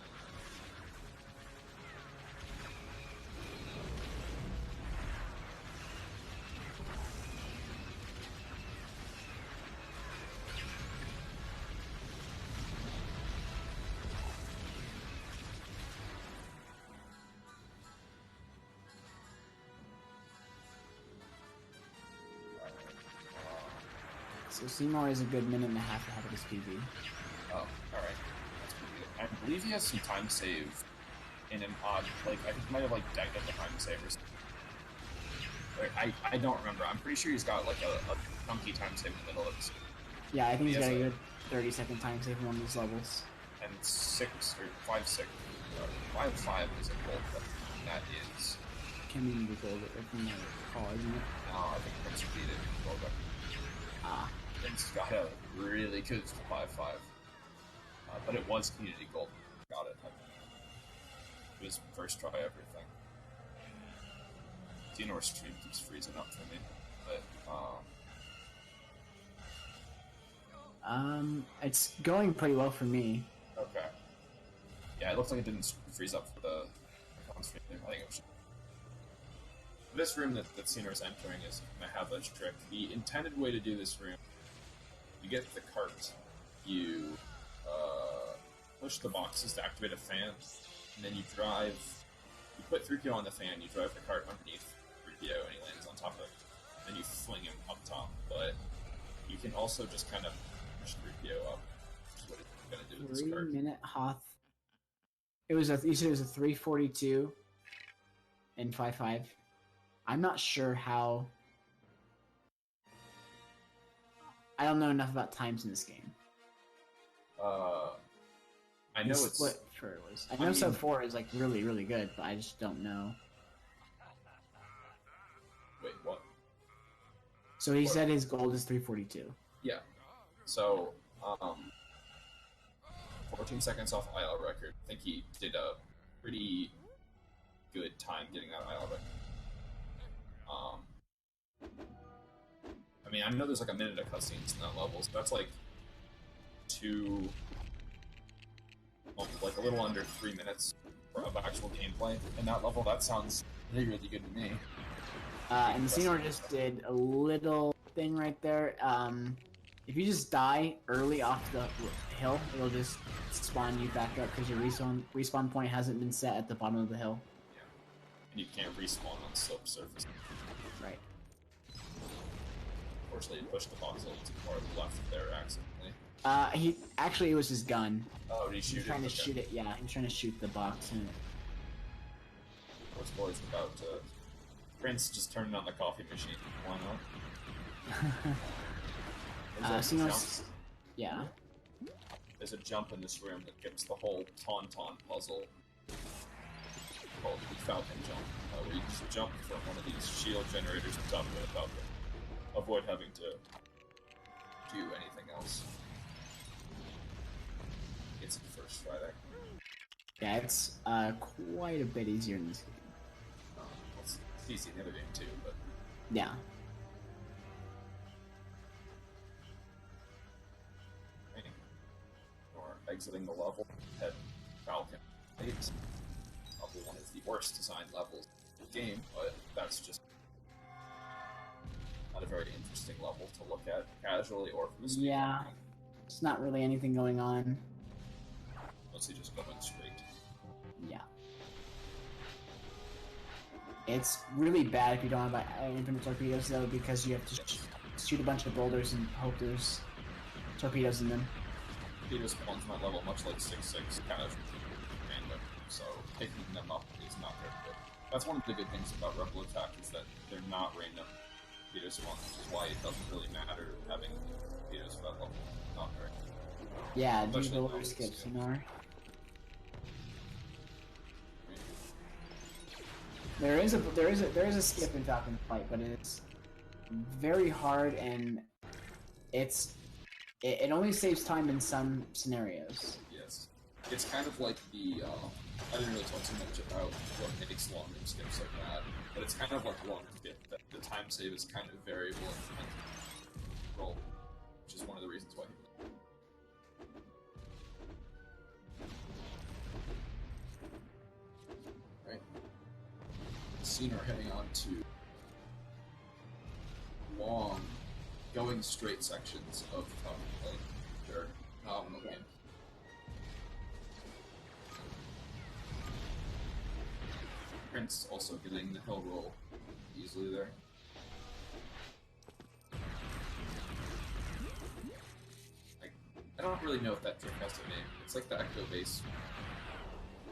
So Seymour is a good minute and a half ahead of his PB. Oh, alright. That's pretty good. I believe he has some time save in an odd, like, I think he might have, like, decked up the time save or something. Like, I don't remember. I'm pretty sure he's got, like, a chunky time save in the middle of his. Yeah, I think he's got a good 30-second time save in one of these levels. And 6 or 5-6, 5-5 is a gold, but that is. Community gold, if I recall, isn't it? No, I think Prince beat it. Well, but Prince got a really good 5-5. But it was community gold. Got it. It was first try everything. Xenor's stream keeps freezing up for me, but it's going pretty well for me. okay. Yeah, it looks like it didn't freeze up for the stream. I think it was. This room that Scenor's entering is going to have a trick. The intended way to do this room, you get the cart, you push the boxes to activate a fan, and then you put 3PO on the fan, you drive the cart underneath 3PO, and he lands on top of it. Then you fling him up top, but you can also just kind of push 3PO up, which is what it's going to do with this cart. 3-minute Hoth. You said it was a 342 and 5-5. I'm not sure how. I don't know enough about times in this game. I know it's split for I know sub 4 is like really, really good, but I just don't know. Wait, what? So he said his gold is 342. Yeah. So, 14 seconds off IL record. I think he did a pretty good time getting that IL record. I mean, I know there's like a minute of cutscenes in that level, so that's like like a little under 3 minutes of actual gameplay in that level. That sounds really, really good to me. And the Scynor just did a little thing right there. If you just die early off the hill, it'll just spawn you back up because your respawn point hasn't been set at the bottom of the hill. Yeah. And you can't respawn on slope surface. Right. Unfortunately, you pushed the box a little too far left there accidentally. It was his gun. Oh, did he shoot it? He was trying to shoot it, yeah. He was trying to shoot the box and What's boys about Prince just turning on the coffee machine. Why not? Scenor's, yeah. there's a jump in this room that gets the whole Tauntaun puzzle called the Falcon Jump, where you just jump from one of these shield generators on top of the Falcon. Avoid having to do anything else. It's the first try there. Yeah, it's quite a bit easier in this game. It's easy in the other game too, but Yeah. or exiting the level, head Falcon. It's probably one of the worst designed levels in the game, but that's just not a very interesting level to look at casually or from a speed. Yeah. There's not really anything going on. Mostly just going straight. Yeah. It's really bad if you don't have infinite torpedoes, though, because you have to shoot a bunch of boulders and hope there's torpedoes in them. Torpedoes spawns on that level, much like 6-6, kind of random, so picking them up is not very good. That's one of the good things about Rebel Attack, is that they're not random torpedo spawns, which is why it doesn't really matter having torpedoes for that level. Not very good. Yeah, do Especially boulder those skips, skills. Scynor. There is a skip in Falcon Flight, but it's very hard, and it only saves time in some scenarios. Yes. It's kind of like the, I didn't really talk too much about what makes long range skips like that, but it's kind of like a long range skip, that the time save is kind of variable in roll, which is one of the reasons why people. Right. Scynor heading on to long, going straight sections of Falcon Flight. They're phenomenal game. Prnced also getting the hill roll easily there. I don't really know if that trick has a name. It's like the Echo base.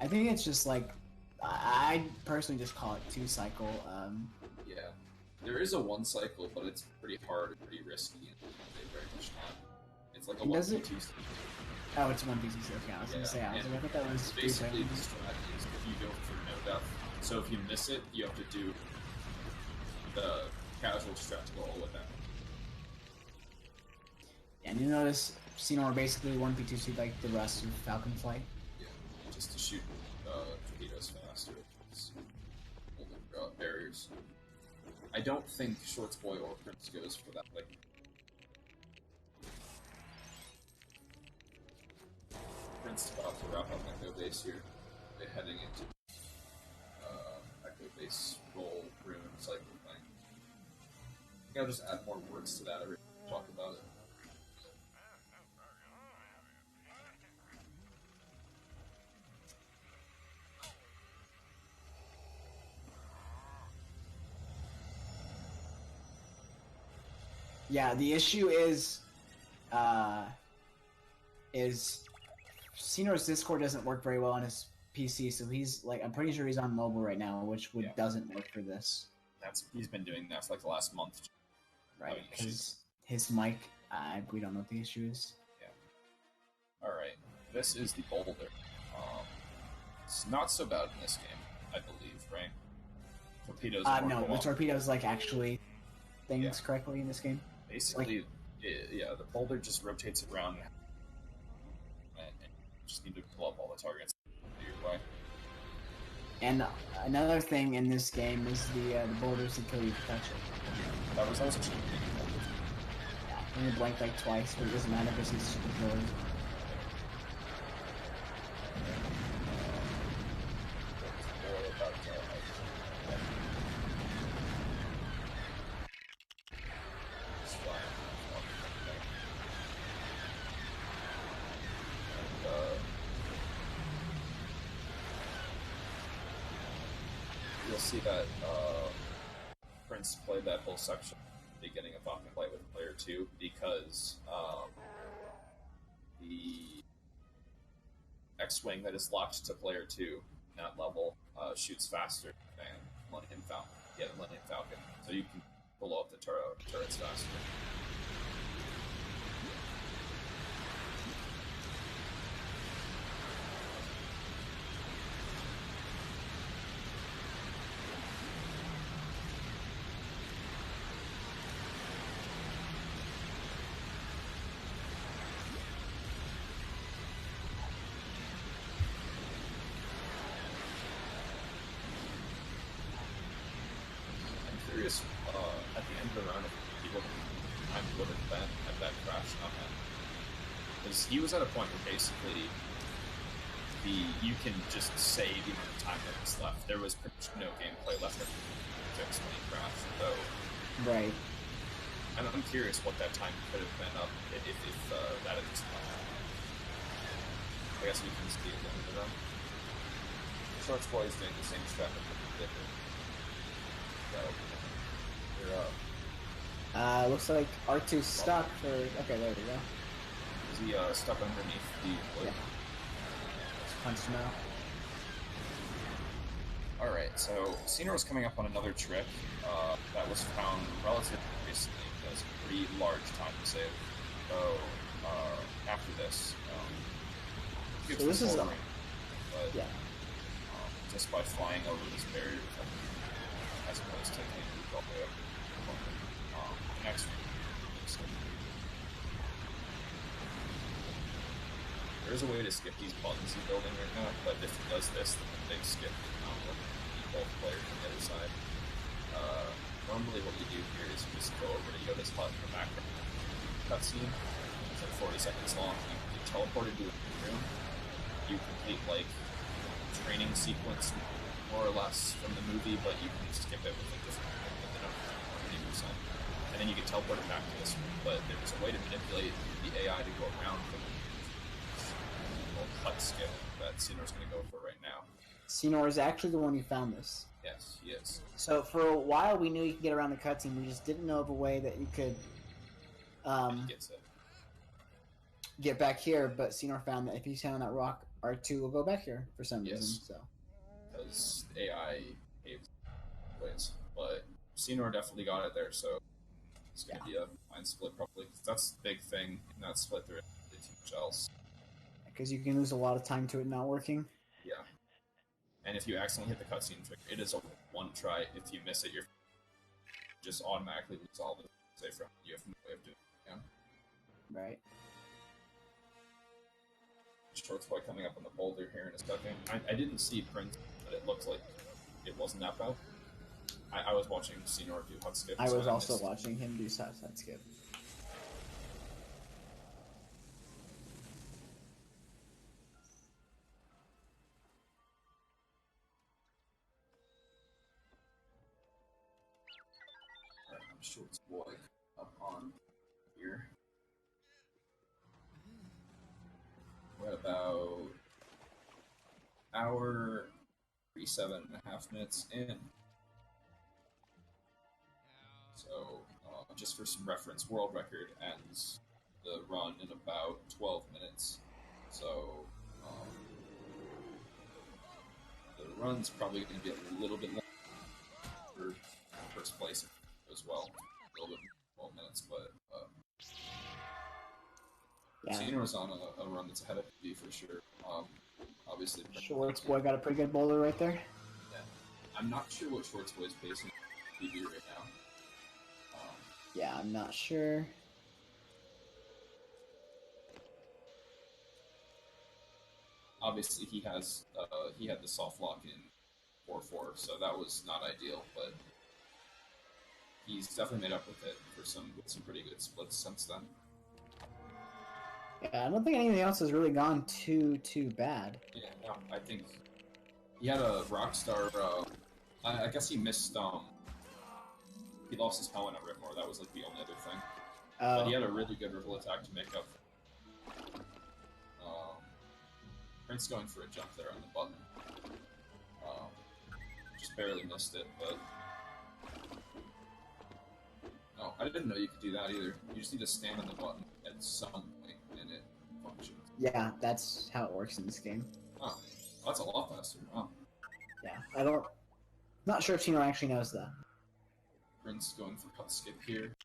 I think it's just like I personally just call it 2-cycle. Yeah. There is a 1-cycle, but it's pretty hard and pretty risky and they very much time. It's like a 1v2. Oh, it's 1v2. Okay, I was gonna say, I thought that was basically the strategy is if you go for no death. So if you miss it, you have to do the casual strat to go all with that. And you notice Scynor basically 1v2 like the rest of Falcon Flight. Yeah, just to shoot torpedoes faster. Barriers. I don't think Shortsboy or Prnced goes for that. Like, Prnced about to wrap up Echo Base here. They're heading into Echo Base roll room cycle thing. I think I'll just add more words to that every time I talk about it. Yeah, the issue is Scynor's Discord doesn't work very well on his PC, so he's like, I'm pretty sure he's on mobile right now, which doesn't work for this. He's been doing that for like the last month. Right, because his mic, we don't know what the issue is. Yeah. Alright, this is the boulder. It's not so bad in this game, I believe, right? Torpedoes no, the torpedoes like actually things correctly in this game. Basically, the boulder just rotates around and you just need to blow up all the targets your way. And another thing in this game is the boulders that kill you if you touch it. That was also cheating. Yeah, and you blank like twice, but it doesn't matter because he's super good. You'll see that Prnced played that whole section at the beginning of Falcon Flight with player 2 because the X-Wing that is locked to player 2 in that level shoots faster than Millennium Falcon. Yeah, the Millennium Falcon. So you can blow up the turrets faster. crash on him. Because he was at a point where basically you can just say the amount of time that was left. There was pretty much no gameplay left to fix when he crashed, though. Right. I'm curious what that time could have been up if that is. I guess we can see it in the room. Shortsboy is doing the same strat that we did. So, you're up. Looks like R2's stuck for... Okay, there we go. Is he stuck underneath the wood? Yeah. Just punched him out. Alright, so Scynor was coming up on another trick that was found relatively recently. That was a pretty large time to save. So, after this, so this is but, yeah. Just by flying over this barrier, as opposed to taking it all the way up. Next, there is a way to skip these buttons he's building right now, but if he does this, then the big skip will not work with both players on the other side. Normally what you do here is you just go over to Yoda's hut in the background cutscene. It's like 40 seconds long. You get teleported to a room. You complete like training sequence more or less from the movie, but you can skip it with a different 20%. And then you get teleported back to this room, but there's a way to manipulate the AI to go around the little hut skip that Cynor's going to go for right now. Scynor is actually the one who found this. Yes, he is. So for a while we knew you could get around the cutscene, we just didn't know of a way that you could He gets it. get back here, but Scynor found that if you stand on that rock, R2 will go back here for some reason. So Because AI behaves ways. But Scynor definitely got it there, so it's going to be a fine split probably. That's the big thing in that split. There isn't too much else. because you can lose a lot of time to it not working. Yeah. And if you accidentally hit the cutscene trick, it is a one try. If you miss it, you're just automatically lose all the save from. You have no way of doing it again. Right. Shortsboy coming up on the boulder here in a second. I didn't see Prnced, but it looked like it wasn't that bad. I was watching Scynor do hut skip. I so was also missed. watching him do side skip. Shortsboy up on here. We're at about hour 37.5 minutes in. So, just for some reference, world record ends the run in about 12 minutes. So, the run's probably going to be a little bit longer for first place as well. A little bit more 12 minutes, but Scynor is on a run that's ahead of me for sure. Obviously, Shortsboy got a pretty good bowler right there. Yeah. I'm not sure what Shortsboy is pacing PB right now. Yeah, I'm not sure. Obviously, he had the soft lock in 4-4, so that was not ideal, but he's definitely made up with it with some pretty good splits since then. Yeah, I don't think anything else has really gone too bad. Yeah, no, I think he had a Rockstar. I guess he missed. He lost his helmet at Ritmore. That was like the only other thing. But he had a really good ripple attack to make up. Prnced going for a jump there on the button. Just barely missed it, but no, I didn't know you could do that either. You just need to stand on the button at some point, and it functions. Yeah, that's how it works in this game. Oh, that's a lot faster. Oh. Yeah, not sure if Scynor actually knows that. Prnced going for cut skip here.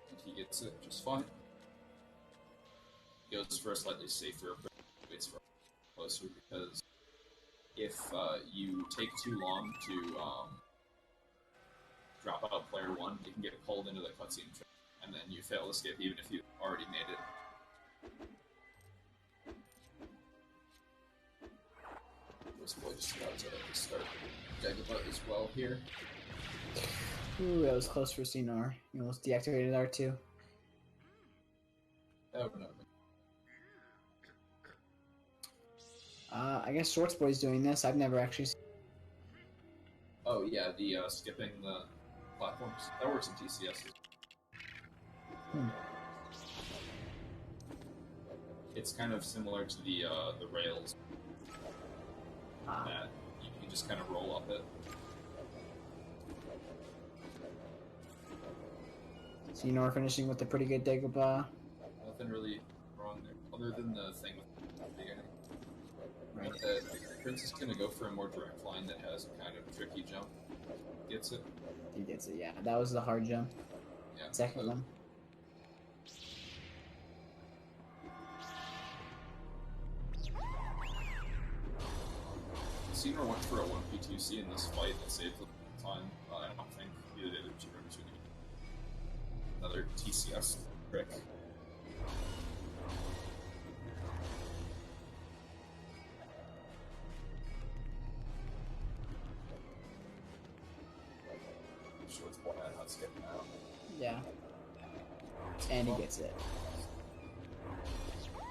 And he gets it just fine. Goes for a slightly safer approach, waits for closer, because if you take too long to drop out player one, you can get pulled into the cutscene trick, and then you fail to skip even if you already made it. Shortsboy just about to start Dagobah as well here. Ooh, that was close for Scynor. You almost deactivated R2. Oh, no. I guess Shortsboy's doing this. I've never actually seen. Oh, yeah, the skipping the platforms. That works in TCS. It's kind of similar to the rails. That you can just kind of roll up it. Scynor finishing with a pretty good Dagobah. Nothing really wrong there, other than the thing with the beginning. Right. The Prince is gonna go for a more direct line that has a kind of tricky jump. Gets it. He gets it, yeah. That was the hard jump. Yeah. Second one. Scynor went for a 1P2C in this fight that saved the time. I don't think either of the other two rooms are going to another TCS trick. Shortsboy had how to skip now. Yeah. And he gets it.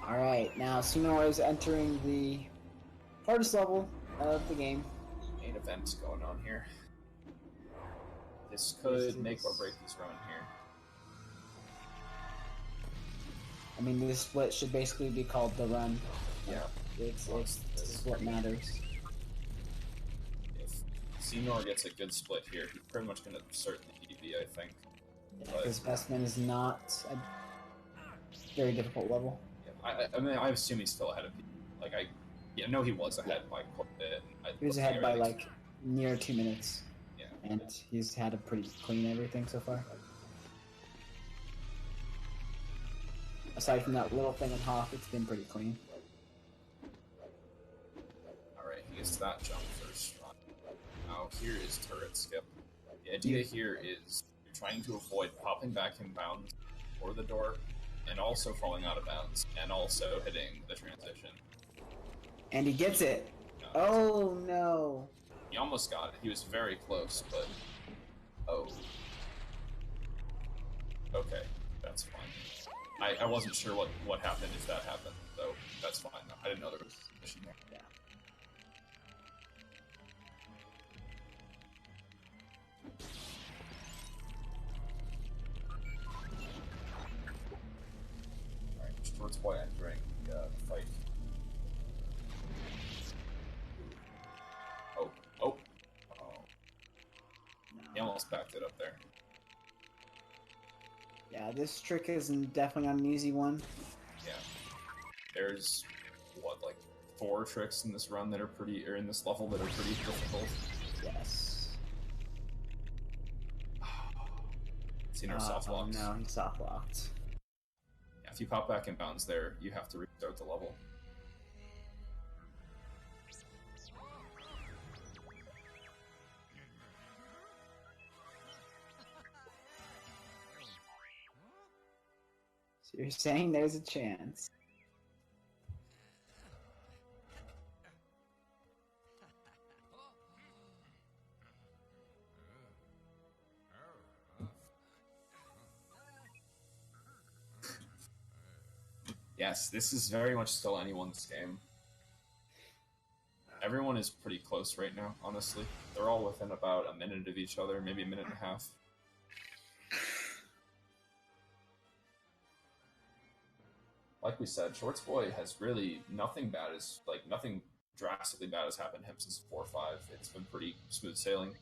Alright, now Scynor is entering the hardest level of the game. Main event going on here. This could make or break this run here. I mean, this split should basically be called the run. Yeah. It's what matters. If Scynor gets a good split here, he's pretty much going to start the EV, I think. Because Bestman is not a very difficult level. Yeah, I mean, I assume he's still ahead of people. Like, I know he was ahead by quite a bit. He was ahead by, like, near 2 minutes. Yeah. And he's had a pretty clean everything so far. Aside from that little thing in Hoff, it's been pretty clean. Alright, he gets that jump first. Now, here is turret skip. The idea here is you're trying to avoid popping back in bounds for the door, and also falling out of bounds, and also hitting the transition. And he gets it! Oh no! He almost got it. He was very close, but... Oh. Okay, that's fine. I wasn't sure what happened if that happened, so that's fine. I didn't know there was a mission there. Yeah. Alright, Shortsboy entering the fight. Oh. No. He almost backed it up there. Yeah, this trick is definitely not an easy one. Yeah. There's, what, like 4 tricks in this run that are pretty, or in this level that are pretty difficult. Yes. Scynor soft locks. Oh no, he soft locked. Yeah, if you pop back in bounds there, you have to restart the level. So you're saying there's a chance. Yes, this is very much still anyone's game. Everyone is pretty close right now, honestly. They're all within about a minute of each other, maybe a minute and a half. Like we said, Shortsboy has really nothing drastically bad has happened to him since 4-5. It's been pretty smooth sailing.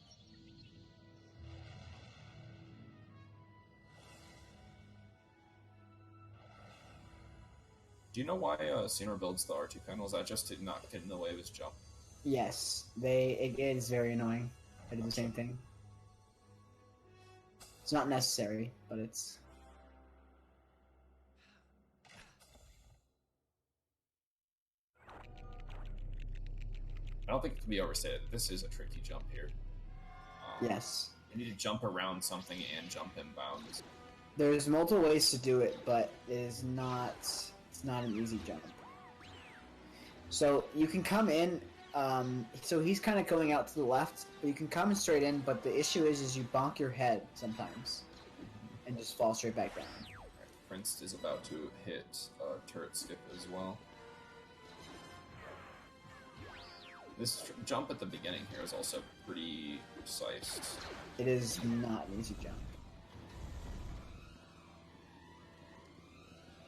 Do you know why Scynor builds the R2 panel? Is that just to not get in the way of his jump? Yes, it is very annoying. I do the same thing. It's not necessary, but it's... I don't think it can be overstated. This is a tricky jump here. Yes. You need to jump around something and jump in bounds. There's multiple ways to do it, but it is not... It's not an easy jump. So you can come in So he's kind of going out to the left, but you can come straight in. But the issue is you bonk your head sometimes, and just fall straight back down. Prnced is about to hit turret skip as well. This jump at the beginning here is also pretty precise. It is not an easy jump.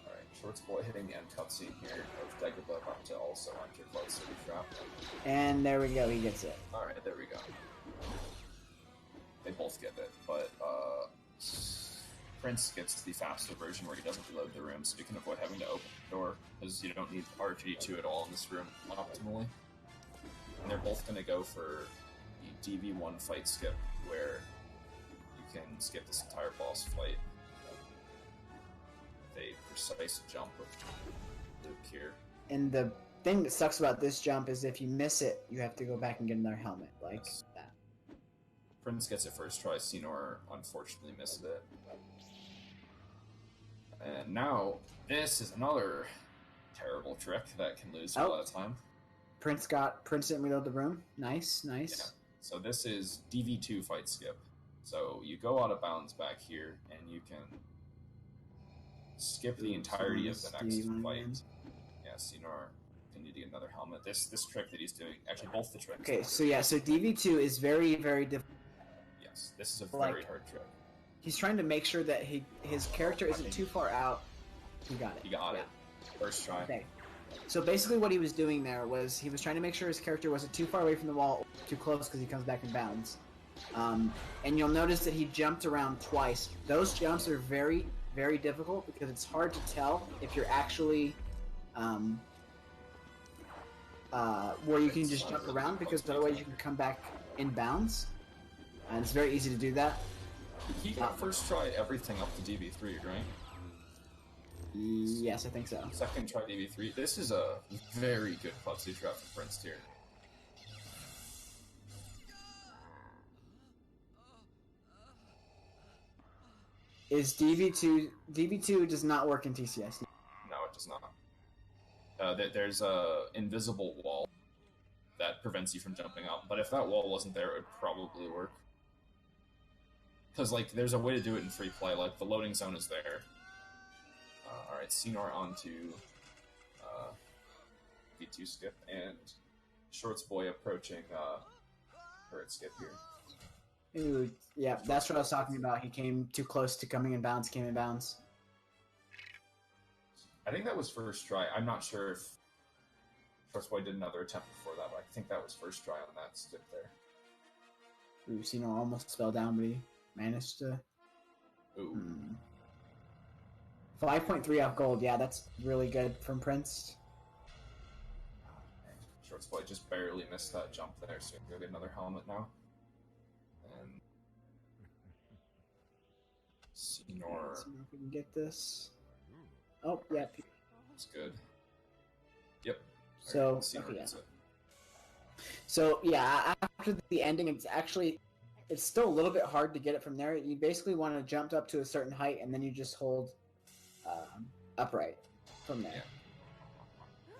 Alright, Shortsboy hitting the end cutscene here of Dagobah about to also enter Cloud City Trap. And there we go, he gets it. Alright, there we go. They both get it, but Prnced gets the faster version where he doesn't reload the room, so you can avoid having to open the door, because you don't need R2D2 at all in this room optimally. And they're both going to go for the DV1 fight skip, where you can skip this entire boss fight with a precise jump of Luke here. And the thing that sucks about this jump is if you miss it, you have to go back and get another helmet, like that. Prnced gets it first try, Scynor unfortunately missed it. And now, this is another terrible trick that can lose you a lot of time. Prnced didn't reload the room. Nice, nice. Yeah. So this is DV2 fight skip. So you go out of bounds back here, and you can skip the entirety of the next fight. Yeah, Scynor can need to get another helmet. This trick that he's doing, actually both the tricks. Okay, so yeah, so DV2 is very, very difficult. Yes, this is a very hard trick. He's trying to make sure that his character isn't too far out. He got it. He got it. First try. Okay. So basically what he was doing there was he was trying to make sure his character wasn't too far away from the wall or too close because he comes back in bounds. And you'll notice that he jumped around twice. Those jumps are very, very difficult because it's hard to tell if you're actually where you can just jump around, because otherwise you can come back in bounds. And it's very easy to do that. He got first try everything up to DV3, right? Yes, I think so. Second try DV3. This is a very good clumsy trap for Prnced here. Is DV2 does not work in TCS? No, it does not. There's a invisible wall that prevents you from jumping up, but if that wall wasn't there, it would probably work. Because, like, there's a way to do it in free play, like, the loading zone is there. Alright, Scynor onto V2 skip, and Shortsboy approaching turret skip here. Ooh, yeah, that's what I was talking about. He came too close to coming in bounds, came in bounds. I think that was first try. I'm not sure if Shortsboy did another attempt before that, but I think that was first try on that skip there. Ooh, Scynor almost fell down, but he managed to... Ooh. 5.3 off gold, yeah, that's really good from Prnced. Shortsboy just barely missed that jump there, so he'll get another helmet now. And Scynor... Let's see if we can get this. Oh, yeah. That's good. Yep. So, Scynor okay, gets it. So, yeah, after the ending, it's still a little bit hard to get it from there. You basically want to jump up to a certain height, and then you just hold upright from there. Yeah.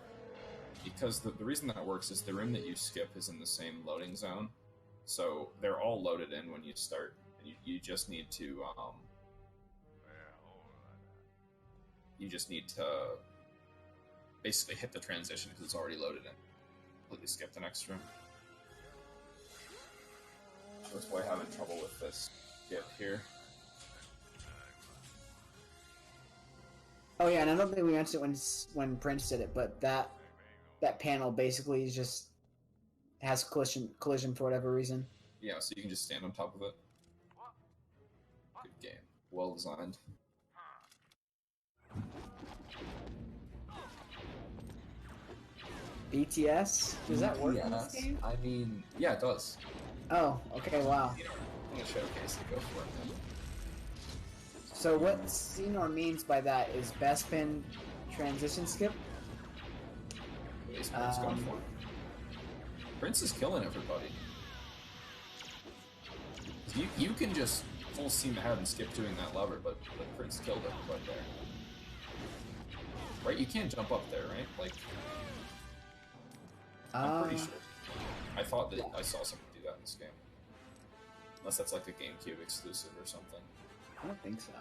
Because the reason that works is the room that you skip is in the same loading zone, so they're all loaded in when you start, and you just need to basically hit the transition because it's already loaded in. Completely skip the next room. Shortsboy having trouble with this skip here. Oh yeah, and I don't think we mentioned it when Prnced did it, but that panel basically is just has collision for whatever reason. Yeah, so you can just stand on top of it. Good game. Well designed. BTS? Does that work in this BTS? game? I mean, yeah, it does. Oh, okay, wow. I'm gonna showcase it. Go for it. So what Scynor means by that is best pin transition skip? What is Prnced going for? Prnced is killing everybody. You can just full steam ahead and skip doing that lever, but Prnced killed everybody there. Right? You can't jump up there, right? Like, I'm pretty sure. I thought that I saw someone do that in this game. Unless that's like a GameCube exclusive or something. I don't think so.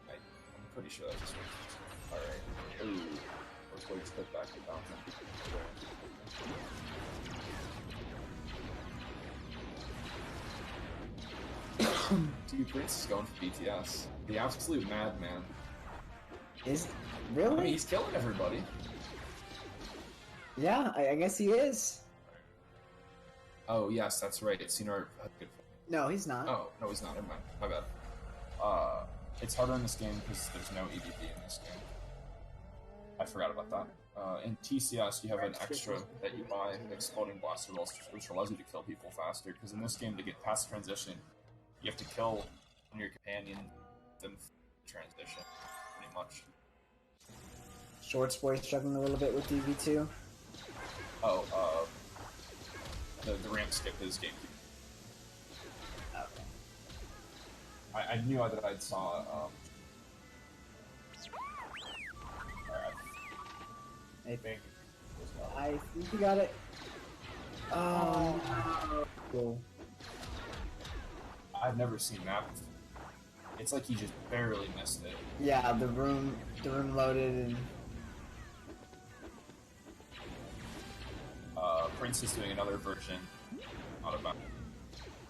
I'm pretty sure that's just alright. Ooh. Let's wait to put back the fountain. Dude, Prince is going for BTS. The absolute madman. Is I really? mean, he's killing everybody. Yeah, I guess he is. Oh, yes, that's right. It's Scynor. No, he's not. Oh, no, he's not. Never mind. My bad. It's harder in this game because there's no EVP in this game. I forgot about that. In TCS, you have an extra that you buy, Exploding Blaster Rolls, which allows you to kill people faster. Because in this game, to get past transition, you have to kill one of your companion, then transition, pretty much. Shorts boy struggling a little bit with DV2. Oh, the ramp skip is GameCube. Okay. I knew that I'd saw, I think you got it. Oh, cool. I've never seen that before. It's like he just barely missed it. Yeah, the room loaded and. Prnced is doing another version out of bounds.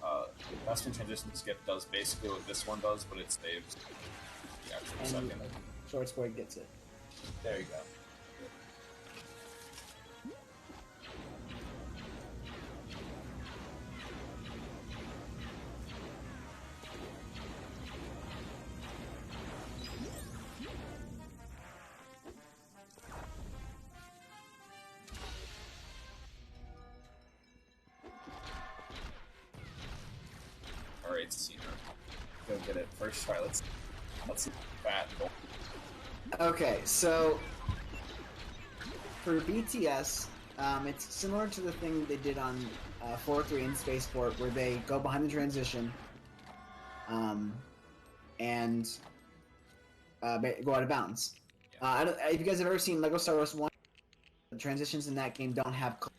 The Western Transition Skip does basically what this one does, but it saves the actual second. Shorts boy gets it. There you go. Alright, Scynor. Go get it. First try. Let's see that goal. Okay, so for BTS, it's similar to the thing they did on 4-3 in Spaceport, where they go behind the transition, and go out of bounds. If you guys have ever seen Lego Star Wars 1, the transitions in that game don't have collision.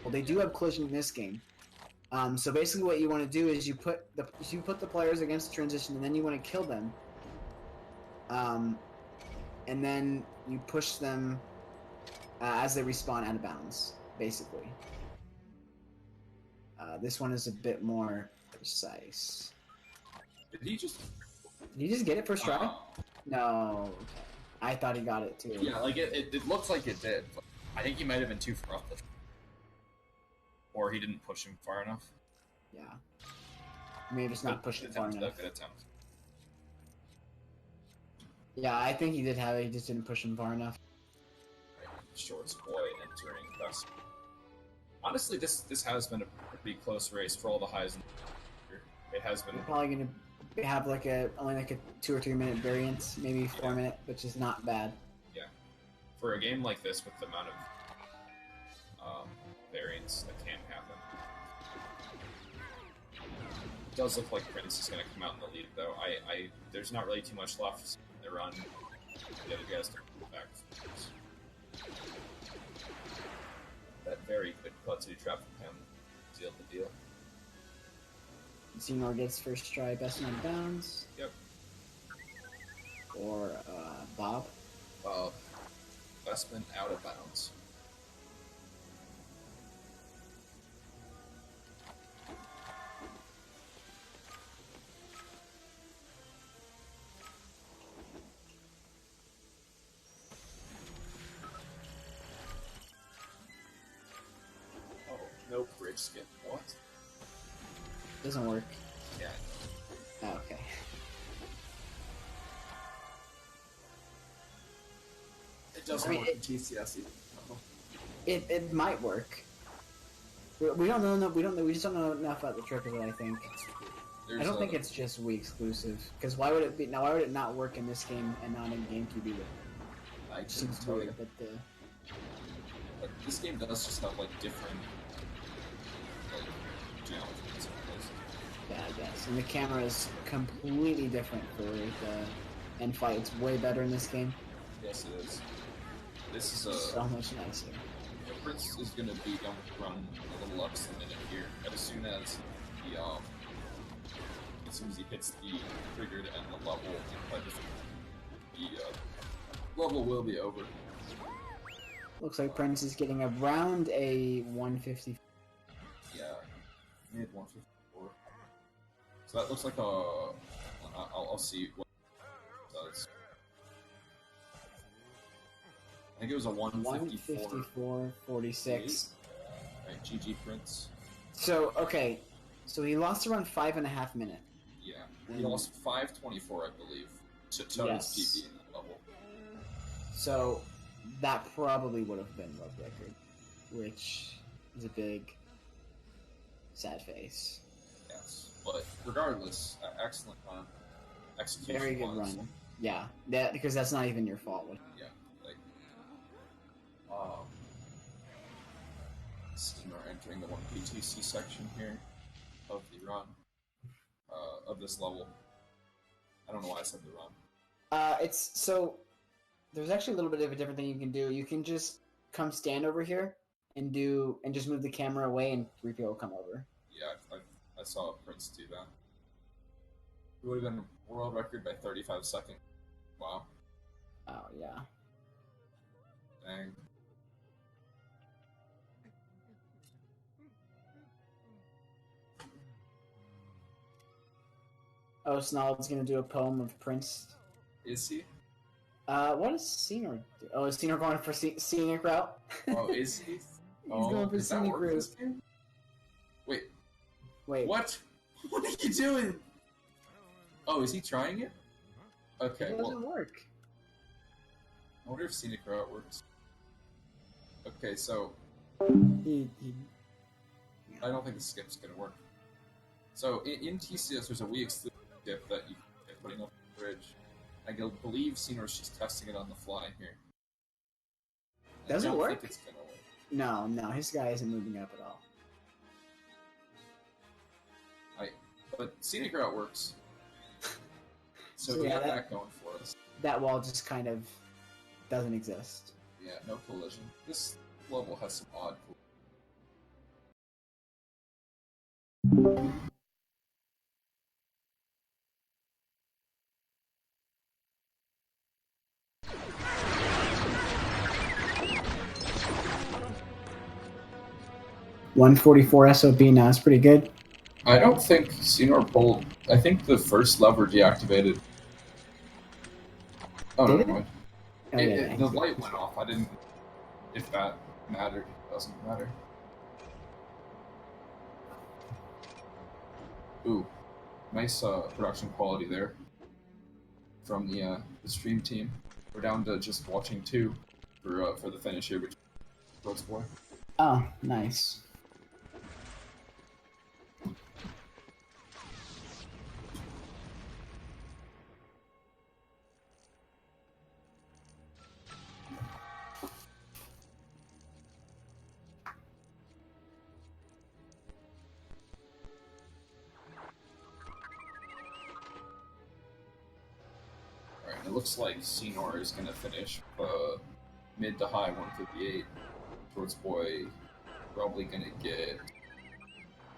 Well, they do have collision in this game. So basically, what you want to do is you put the players against the transition, and then you want to kill them. And then you push them as they respawn out of bounds, basically. This one is a bit more precise. Did he just get it first try? No. I thought he got it too. Yeah, like it looks like it did. But I think he might have been too far off the. Or he didn't push him far enough. Yeah. Maybe just not pushing far enough. Good attempt. Yeah, I think he did have it, he just didn't push him far enough. Shorts boy entering best. Honestly, this has been a pretty close race for all the highs. It has been. We're probably gonna have only like a 2 or 3 minute variance, maybe 4 minute, which is not bad. Yeah, for a game like this with the amount of variance that can happen, it does look like Prince is going to come out in the lead. Though there's not really too much left. They run. The other guys to pull back. That very good clutzy trap from him sealed the deal. Scynor gets first try, best man bounds. Yep. Or Bob. Bestman out of bounds. No bridge skip. What? Doesn't work. Yeah. Oh, okay. It doesn't work in TCS either. It might work. We don't know. We just don't know enough about the trick of it. I think. I don't think it's just Wii exclusive. Because why would it be? Now, why would it not work in this game and not in GameCube either? I seems tell weird, you. but Like, this game does just have like different challenges in some places. yeah, I guess. And the camera is completely different for the end fight. It's way better in this game. Yes, it is. This is So much nicer. Prince is going to be done with the run in a little less than a minute here. And as soon as he hits the trigger to end the level, the level will be over. Looks like Prnced is getting around a 150. Yeah, mid 154. So that looks like a. I'll see what it does. I think it was a 154. 46. Right, GG Prince. So, okay. So he lost around 5.5 minutes. Yeah. He lost 5:24, I believe, to his PB in that level. So that probably would have been world record, which is a big sad face. Yes. But regardless, excellent run. Execution. Very good run. Yeah. Because that's not even your fault. Yeah. Scynor entering the 1 PTC section here of the run, of this level. I don't know why I said the run. It's so there's actually a little bit of a different thing you can do. You can just come stand over here and just move the camera away, and 3 people will come over. Yeah, I saw Prince do that. It would have been world record by 35 seconds. Wow. Oh yeah. Dang. Oh, Snald's gonna do a poem of Prince. Is he? What does Scynor do? Oh, is Scynor going for scenic route? Oh, is he? He's going for scenic route. Wait. Wait. What? What are you doing? Oh, is he trying it? Okay, It doesn't work. I wonder if scenic route works. Okay, so He I don't think the skip's gonna work. So in TCS, there's a Wii exclusive skip that you can get putting up the bridge. I believe Scenor's just testing it on the fly here. Does it work? I don't think it's gonna work. No, his guy isn't moving up at all. But scenic route works. So So we yeah, have that going for us. That wall just kind of doesn't exist. Yeah, no collision. This level has some odd $144 SOB now. It's pretty good. I don't think Scynor pulled. I think the first lever deactivated. Oh, Did never it? mind. Oh, yeah. The light went off. I didn't. If that mattered, it doesn't matter. Ooh, nice production quality there from the stream team. We're down to just watching 2 for the finish here, which is boy. Oh, nice. Alright, it looks like Scynor is going to finish mid to high 158. Shortsboy probably going to get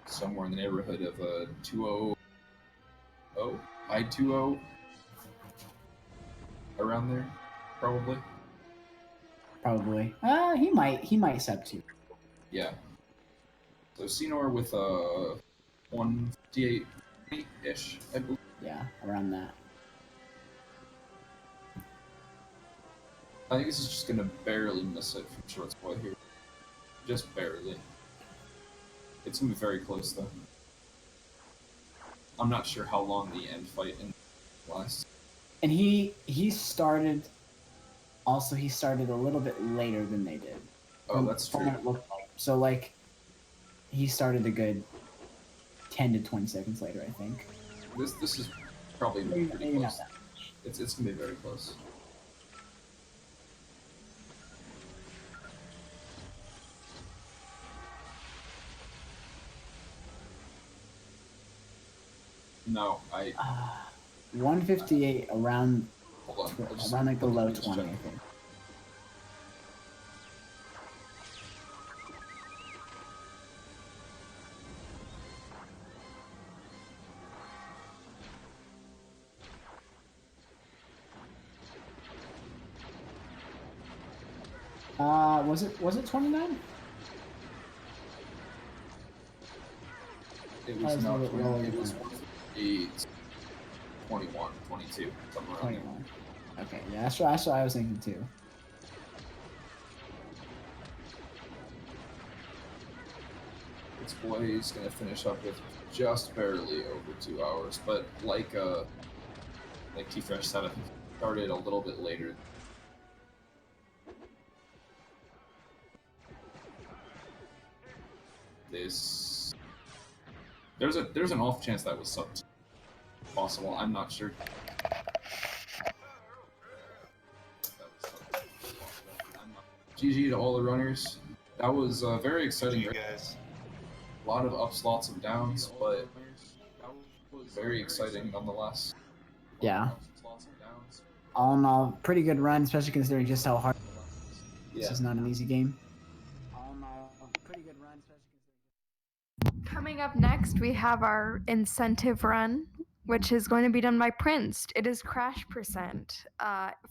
somewhere in the neighborhood of a 200, high 20, around there, probably. Probably. He might sub 2. Yeah. So Scynor with a 158-ish, I believe. Yeah, around that. I think this is just going to barely miss it from Shortsboy here. Just barely. It's going to be very close, though. I'm not sure how long the end fight lasts. And he started a little bit later than they did. Oh, that's true. It looked like. So, like, he started a good 10 to 20 seconds later, I think. This is probably Maybe pretty not close. that much. It's going to be very close. No, 158 around hold on. around like the low just 20, I check. think. Was it 29? It That was was a not little 20. It lower was than 21, 22, somewhere around there. 21. Okay, yeah, that's what I was thinking too. This boy is going to finish up with just barely over 2 hours, but like T-Fresh said, I think he started a little bit later. There's an off chance that was sub possible. I'm not sure. GG to all the runners. That was very exciting. You guys. A lot of ups, lots of downs, but very exciting nonetheless. Yeah. All in all, pretty good run, especially considering just how hard. This is not an easy game. All in all, pretty good run, especially considering. Coming up next, we have our incentive run, which is going to be done by Prnced. It is crash percent.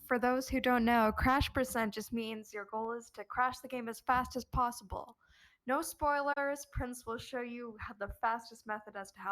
For those who don't know, crash percent just means your goal is to crash the game as fast as possible. No spoilers, Prnced will show you the fastest method as to how